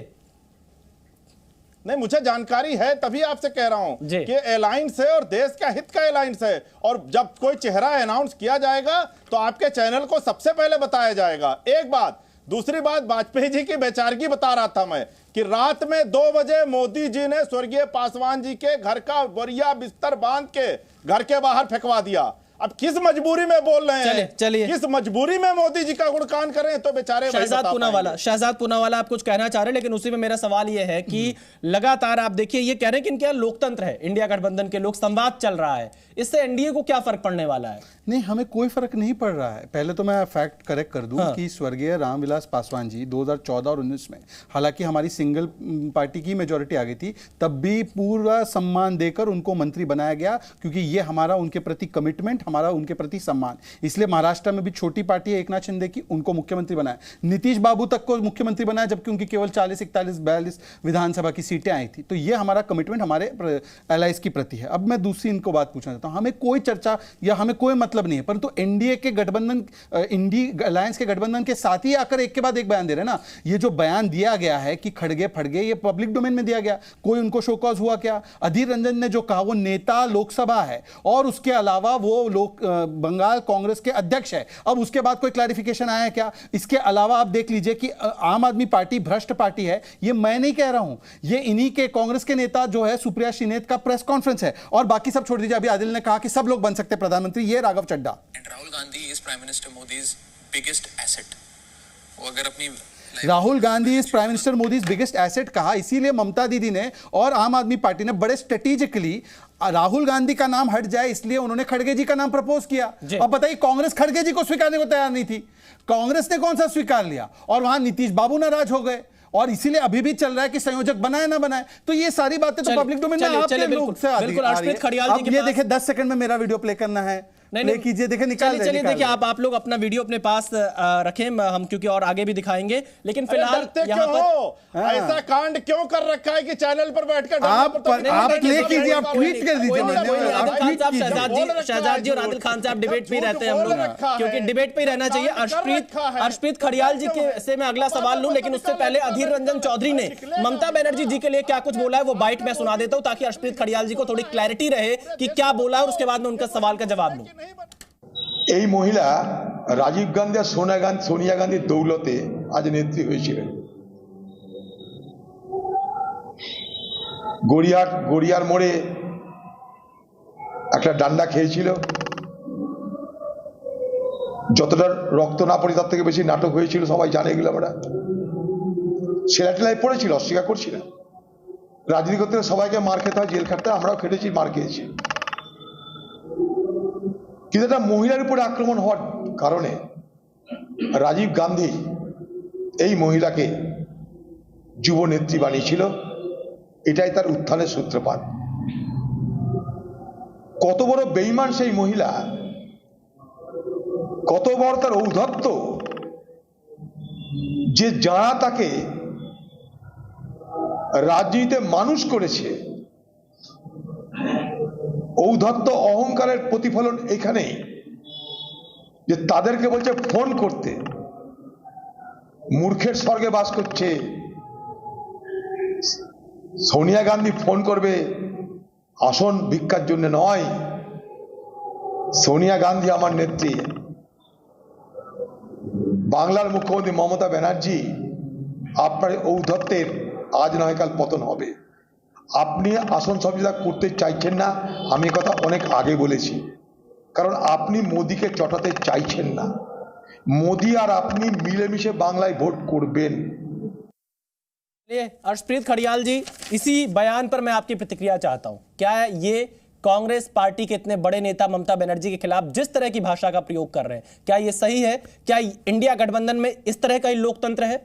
नहीं, मुझे जानकारी है तभी आपसे कह रहा हूं कि अलायंस है और देश का हित का अलायंस है, और जब कोई चेहरा अनाउंस किया जाएगा तो आपके चैनल को सबसे पहले बताया जाएगा। एक बात। दूसरी बात, वाजपेयी जी की बेचारगी बता रहा था मैं कि रात में 2 बजे मोदी जी ने स्वर्गीय पासवान जी के घर का बोरिया बिस्तर बांध के घर के बाहर फेंकवा दिया। अब किस मजबूरी में बोल रहे हैं? चलिए किस मजबूरी में मोदी जी का गुणगान करें तो बेचारे शहजाद पूनावाला आप कुछ कहना चाह रहे हैं, लेकिन उसी में मेरा सवाल यह है कि लगातार आप देखिए ये कह रहे हैं कि इनके लोकतंत्र है, इंडिया गठबंधन के लोग संवाद चल रहा है, इससे एनडीए को क्या फर्क पड़ने वाला है? नहीं, हमें कोई फर्क नहीं पड़ रहा है। पहले तो मैं फैक्ट करेक्ट कर दूं कि स्वर्गीय रामविलास पासवान जी 2014 और 19 में, हालांकि हमारी सिंगल पार्टी की मेजॉरिटी आ गई थी, तब भी पूरा सम्मान देकर उनको मंत्री बनाया गया, क्योंकि ये हमारा उनके प्रति कमिटमेंट, हमारा उनके प्रति सम्मान। इसलिए महाराष्ट्र में भी छोटी पार्टी है एकनाथ शिंदे की, उनको मुख्यमंत्री बनाया। नीतीश बाबू तक को मुख्यमंत्री बनाया, जबकि उनकी केवल 40, 41, 42 विधानसभा की सीटें आई थी। तो ये हमारा कमिटमेंट हमारे एलाइज की प्रति है। अब मैं दूसरी इनको बात पूछना चाहता हूं, हमें कोई चर्चा या हमें कोई मतलब नहीं है, परंतु एनडीए के गठबंधन, इंडिया अलायंस के गठबंधन के साथ ही आकर एक के बाद एक बयान दे रहे हैं ना। ये जो बयान दिया गया है कि खड़गे फड़गे, ये पब्लिक डोमेन में दिया गया, कोई उनको शो कॉज हुआ क्या? अधीर रंजन ने जो कहा, वो नेता लोकसभा है और उसके अलावा वो बंगाल कांग्रेस के अध्यक्ष है। अब उसके बाद कोई क्लैरिफिकेशन आया क्या? इसके अलावा आप देख लीजिए कि आम आदमी पार्टी भ्रष्ट पार्टी है, ये मैं नहीं कह रहा हूं, ये इन्हीं के कांग्रेस के नेता जो है सुप्रिया श्रीनेत का प्रेस कॉन्फ्रेंस है। और बाकी सब छोड़ दीजिए, अभी आदिल ने कहा कि सब लोग बन सकते प्रधानमंत्री, ये Raghav Chadha. Rahul Gandhi is prime minister Modi's biggest asset. वो अगर अपनी Rahul Gandhi is prime minister Modi's biggest asset कहा, इसीलिए ममता दीदी ने और आम आदमी पार्टी ने बड़े स्ट्रेटेजिकली राहुल गांधी का नाम हट जाए, इसलिए उन्होंने खड़गे जी का नाम प्रपोज किया। अब बताइए, कांग्रेस खड़गे जी को स्वीकारने को तैयार नहीं थी, कांग्रेस ने कौन सा स्वीकार लिया? और वहां नीतीश बाबू नाराज हो गए, और इसीलिए अभी भी चल रहा है कि संयोजक बनाए ना बनाए। तो ये सारी बातें तो पब्लिक डोमेन में आपके लोग से आती है। अब ये देखिए 10 सेकंड में मेरा वीडियो प्ले करना है, प्ले कीजिए, देखिए निकाल चलिए देखिए, आप लोग अपना वीडियो अपने पास रखें, हम क्योंकि और आगे भी दिखाएंगे, लेकिन फिलहाल यहाँ पर ऐसा कांड क्यों कर रखा है कि चैनल पर बैठकर आप प्ले कीजिए, आप ट्वीट कर दीजिए। शहजाद जी और आदिल खान साहब डिबेट पे ही रहते हैं हम लोग, क्योंकि डिबेट पे ही रहना चाहिए। अर्शप्रीत खड़ियाल जी से मैं अगला सवाल लूं, लेकिन उससे पहले अधीर रंजन चौधरी ने ममता बनर्जी जी के लिए क्या कुछ बोला है, वो बाइट में सुना देता हूं, ताकि अर्शप्रीत खड़ियाल जी को थोड़ी क्लैरिटी रहे कि क्या बोला है, और उसके बाद में उनका सवाल का जवाब लूं। এই মহিলা রাজীব গান্ধী আর সোনিয়া গান্ধীর দৌলতে আজ নেত্রী হয়েছিলেন। গড়িয়ার মোড়ে একটা ডান্ডা খেয়েছিল, যতটা রক্ত না পড়ে তার থেকে বেশি নাটক হয়েছিল, সবাই জানে এগুলো। আমরা ছেলেটেলায় পড়েছিল, অস্বীকার করছি না। রাজনীতি করতে সবাইকে মার খেতে হয়, জেল খাটতে, আমরাও খেটেছি, মার খেয়েছি। কিন্তু একটা মহিলার উপরে আক্রমণ হওয়ার কারণে রাজীব গান্ধী এই মহিলাকে যুব নেত্রী বানিয়েছিল, এটাই তার উত্থানের সূত্রপাত। কত বড় বেঈমান সেই মহিলা, কত বড় তার ঔদ্ধত্য, যে যারা তাকে রাজনীতিতে মানুষ করেছে। ঔদ্ধত্য অহংকারের প্রতিফলন এখানেই, যে তাদেরকে বলছে ফোন করতে। মূর্খের স্বর্গে বাস করছে। সোনিয়া গান্ধী ফোন করবে আসন ভিক্ষার জন্য নয়। সোনিয়া গান্ধী আমার নেত্রী। বাংলার মুখ্যমন্ত্রী মমতা ব্যানার্জি, আপনার ঔদ্ধত্যের আজ নয় কাল পতন হবে। আপনি আসন সমঝোতা করতে চাইছেন না, আমি কথা অনেক আগে বলেছি, কারণ আপনি মোদিকে চটাতে চাইছেন না। মোদি আর আপনি মিলেমিশে বাংলায় ভোট করবেন। अर्शप्रीत खड़ियाल जी, इसी बयान पर मैं आपकी प्रतिक्रिया चाहता हूं। क्या ये कांग्रेस पार्टी के इतने बड़े नेता ममता बनर्जी के खिलाफ जिस तरह की भाषा का प्रयोग कर रहे हैं, क्या ये सही है? क्या इंडिया गठबंधन में इस तरह का ही लोकतंत्र है?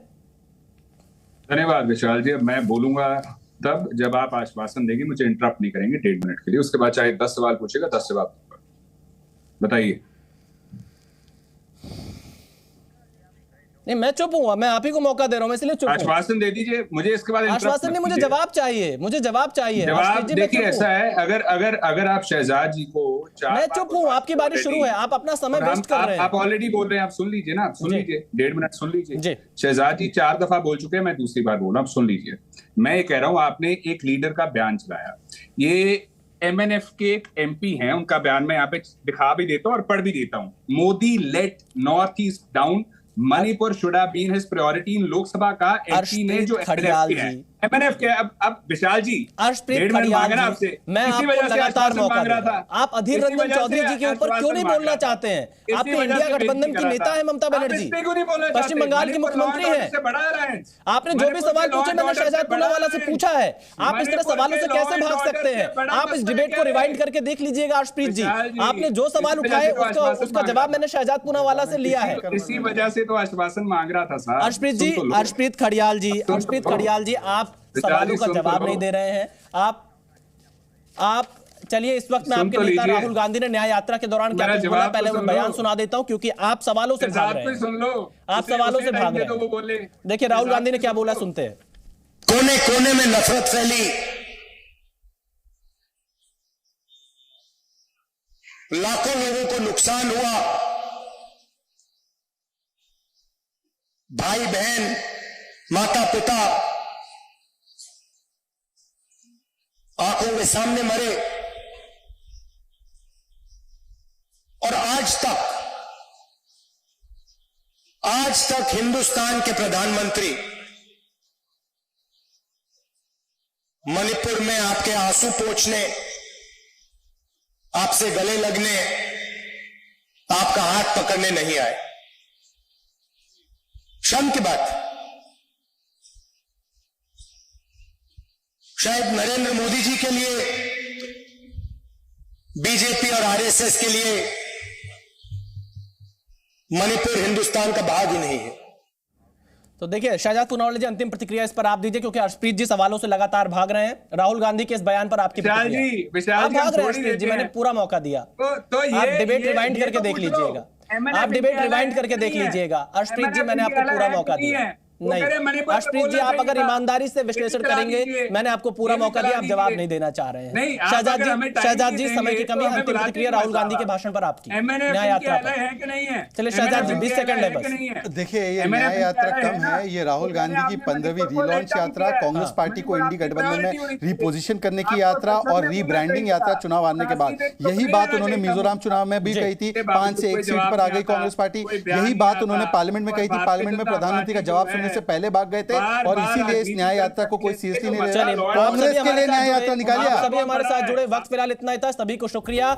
धन्यवाद विशाल जी। अब मैं बोलूंगा तब जब आप आश्वासन देंगे, मुझे इंटरप्ट नहीं करेंगे 1.5 मिनट के लिए। उसके बाद चाहे 10 सवाल पूछेगा, 10 जवाब दूंगा। बताइए। नहीं, मैं चुप हूँ, मैं आप ही को मौका दे रहा हूँ, मैं इसलिए चुप हूँ। आश्वासन दे दीजिए मुझे, इसके बाद आश्वासन नहीं, मुझे जवाब चाहिए, मुझे जवाब चाहिए। जवाब देखिए, ऐसा है, अगर आप शहजाद जी को मैं चुप हूँ, आपकी बारी शुरू है, आप अपना समय वेस्ट कर रहे हैं। आप ऑलरेडी बोल रहे हैं, आप सुन लीजिए ना, आप सुन लीजिए, 1.5 मिनट सुन लीजिए। शहजाद जी 4 दफा बोल चुके हैं, मैं दूसरी बार बोल रहा हूँ, सुन लीजिए। मैं ये कह रहा हूँ, आपने एक लीडर का बयान चलाया, ये MNF के एक MP हैं, उनका बयान मैं यहाँ पे दिखा भी देता हूँ और पढ़ भी देता हूँ। Modi let north east down, Manipur should have been his priority in Lok Sabha का MP ने जो MNF के अब विशाल जी, अर्शप्रीत खड़ियाल जी, मैं आपको लगातार मौका दे रहा था। आप अधीर रंजन चौधरी जी के ऊपर क्यों नहीं बोलना चाहते हैं? आपके इंडिया गठबंधन की नेता है ममता बनर्जी, पश्चिम बंगाल की मुख्यमंत्री है। आपने जो भी सवाल पूछे मैंने शहजाद पूनावाला से पूछा है। आप इस तरह सवालों से कैसे भाग सकते हैं? आप इस डिबेट को रिवाइंड करके देख लीजिएगा अर्शप्रीत जी, आपने जो सवाल उठाए उसका जवाब मैंने शहजाद पूनावाला से लिया है। इसी वजह से तो आश्वासन मांग रहा था साहब। अर्शप्रीत खड़ियाल जी, आप सवालों का जवाब नहीं दे रहे हैं। आप चलिए, इस वक्त मैं आपके नेता राहुल गांधी ने न्याय यात्रा के दौरान क्या कुछ बोला, पहले मैं बयान सुना देता हूं, क्योंकि आप सवालों से भाग रहे हैं। आप सवालों से भाग रहे हैं। देखिए राहुल गांधी ने क्या बोला, सुनते हैं। कोने कोने में नफरत फैली, लाखों लोगों को नुकसान हुआ, भाई बहन, माता पिता आंखों के सामने मरे, और आज तक हिंदुस्तान के प्रधानमंत्री मणिपुर में आपके आंसू पोंछने, आपसे गले लगने, आपका हाथ पकड़ने नहीं आए। शर्म की बात। शायद नरेंद्र मोदी जी के लिए, बीजेपी और RSS के लिए मणिपुर हिंदुस्तान का भाग ही नहीं है। तो देखिए शहजाद पूनावाला जी, अंतिम प्रतिक्रिया इस पर आप दीजिए, क्योंकि अर्शप्रीत जी सवालों से लगातार भाग रहे हैं। राहुल गांधी के इस बयान पर आपकी प्रतिक्रिया। आप भाग रहे हैं अर्शप्रीत जी, मैंने पूरा मौका दिया। आप डिबेट रिवाइंड करके देख लीजिएगा, अर्शप्रीत जी, मैंने आपको पूरा मौका दिया। नहीं अर्शप्रीत जी, आप अगर ईमानदारी से विश्लेषण करेंगे, मैंने आपको पूरा मौका दिया, आप जवाब नहीं देना चाह रहे हैं। शहजाद जी, समय की कमी, अंतिम प्रतिक्रिया राहुल गांधी के भाषण पर आपकी, न्याय यात्रा पर। चलिए शहजाद जी, 20 सेकंड है बस। देखिए, ये न्याय यात्रा कम है, ये राहुल गांधी की 15वीं रीलॉन्च यात्रा, कांग्रेस पार्टी को इंडी गठबंधन में रिपोजिशन करने की यात्रा और रीब्रांडिंग यात्रा चुनाव आने के बाद। यही बात उन्होंने मिजोरम चुनाव में भी कही थी, 5 से 1 सीट पर आ गई कांग्रेस पार्टी। यही बात उन्होंने पार्लियामेंट में कही थी, पार्लियामेंट में प्रधानमंत्री का जवाब सुनने से पहले भाग गए थे, और इसीलिए इस न्याय यात्रा को कोई सीरियसली नहीं ले रहा। कांग्रेस के लिए न्याय यात्रा निकालिए। सभी हमारे साथ जुड़े, वक्त फिलहाल इतना ही था, सभी को शुक्रिया।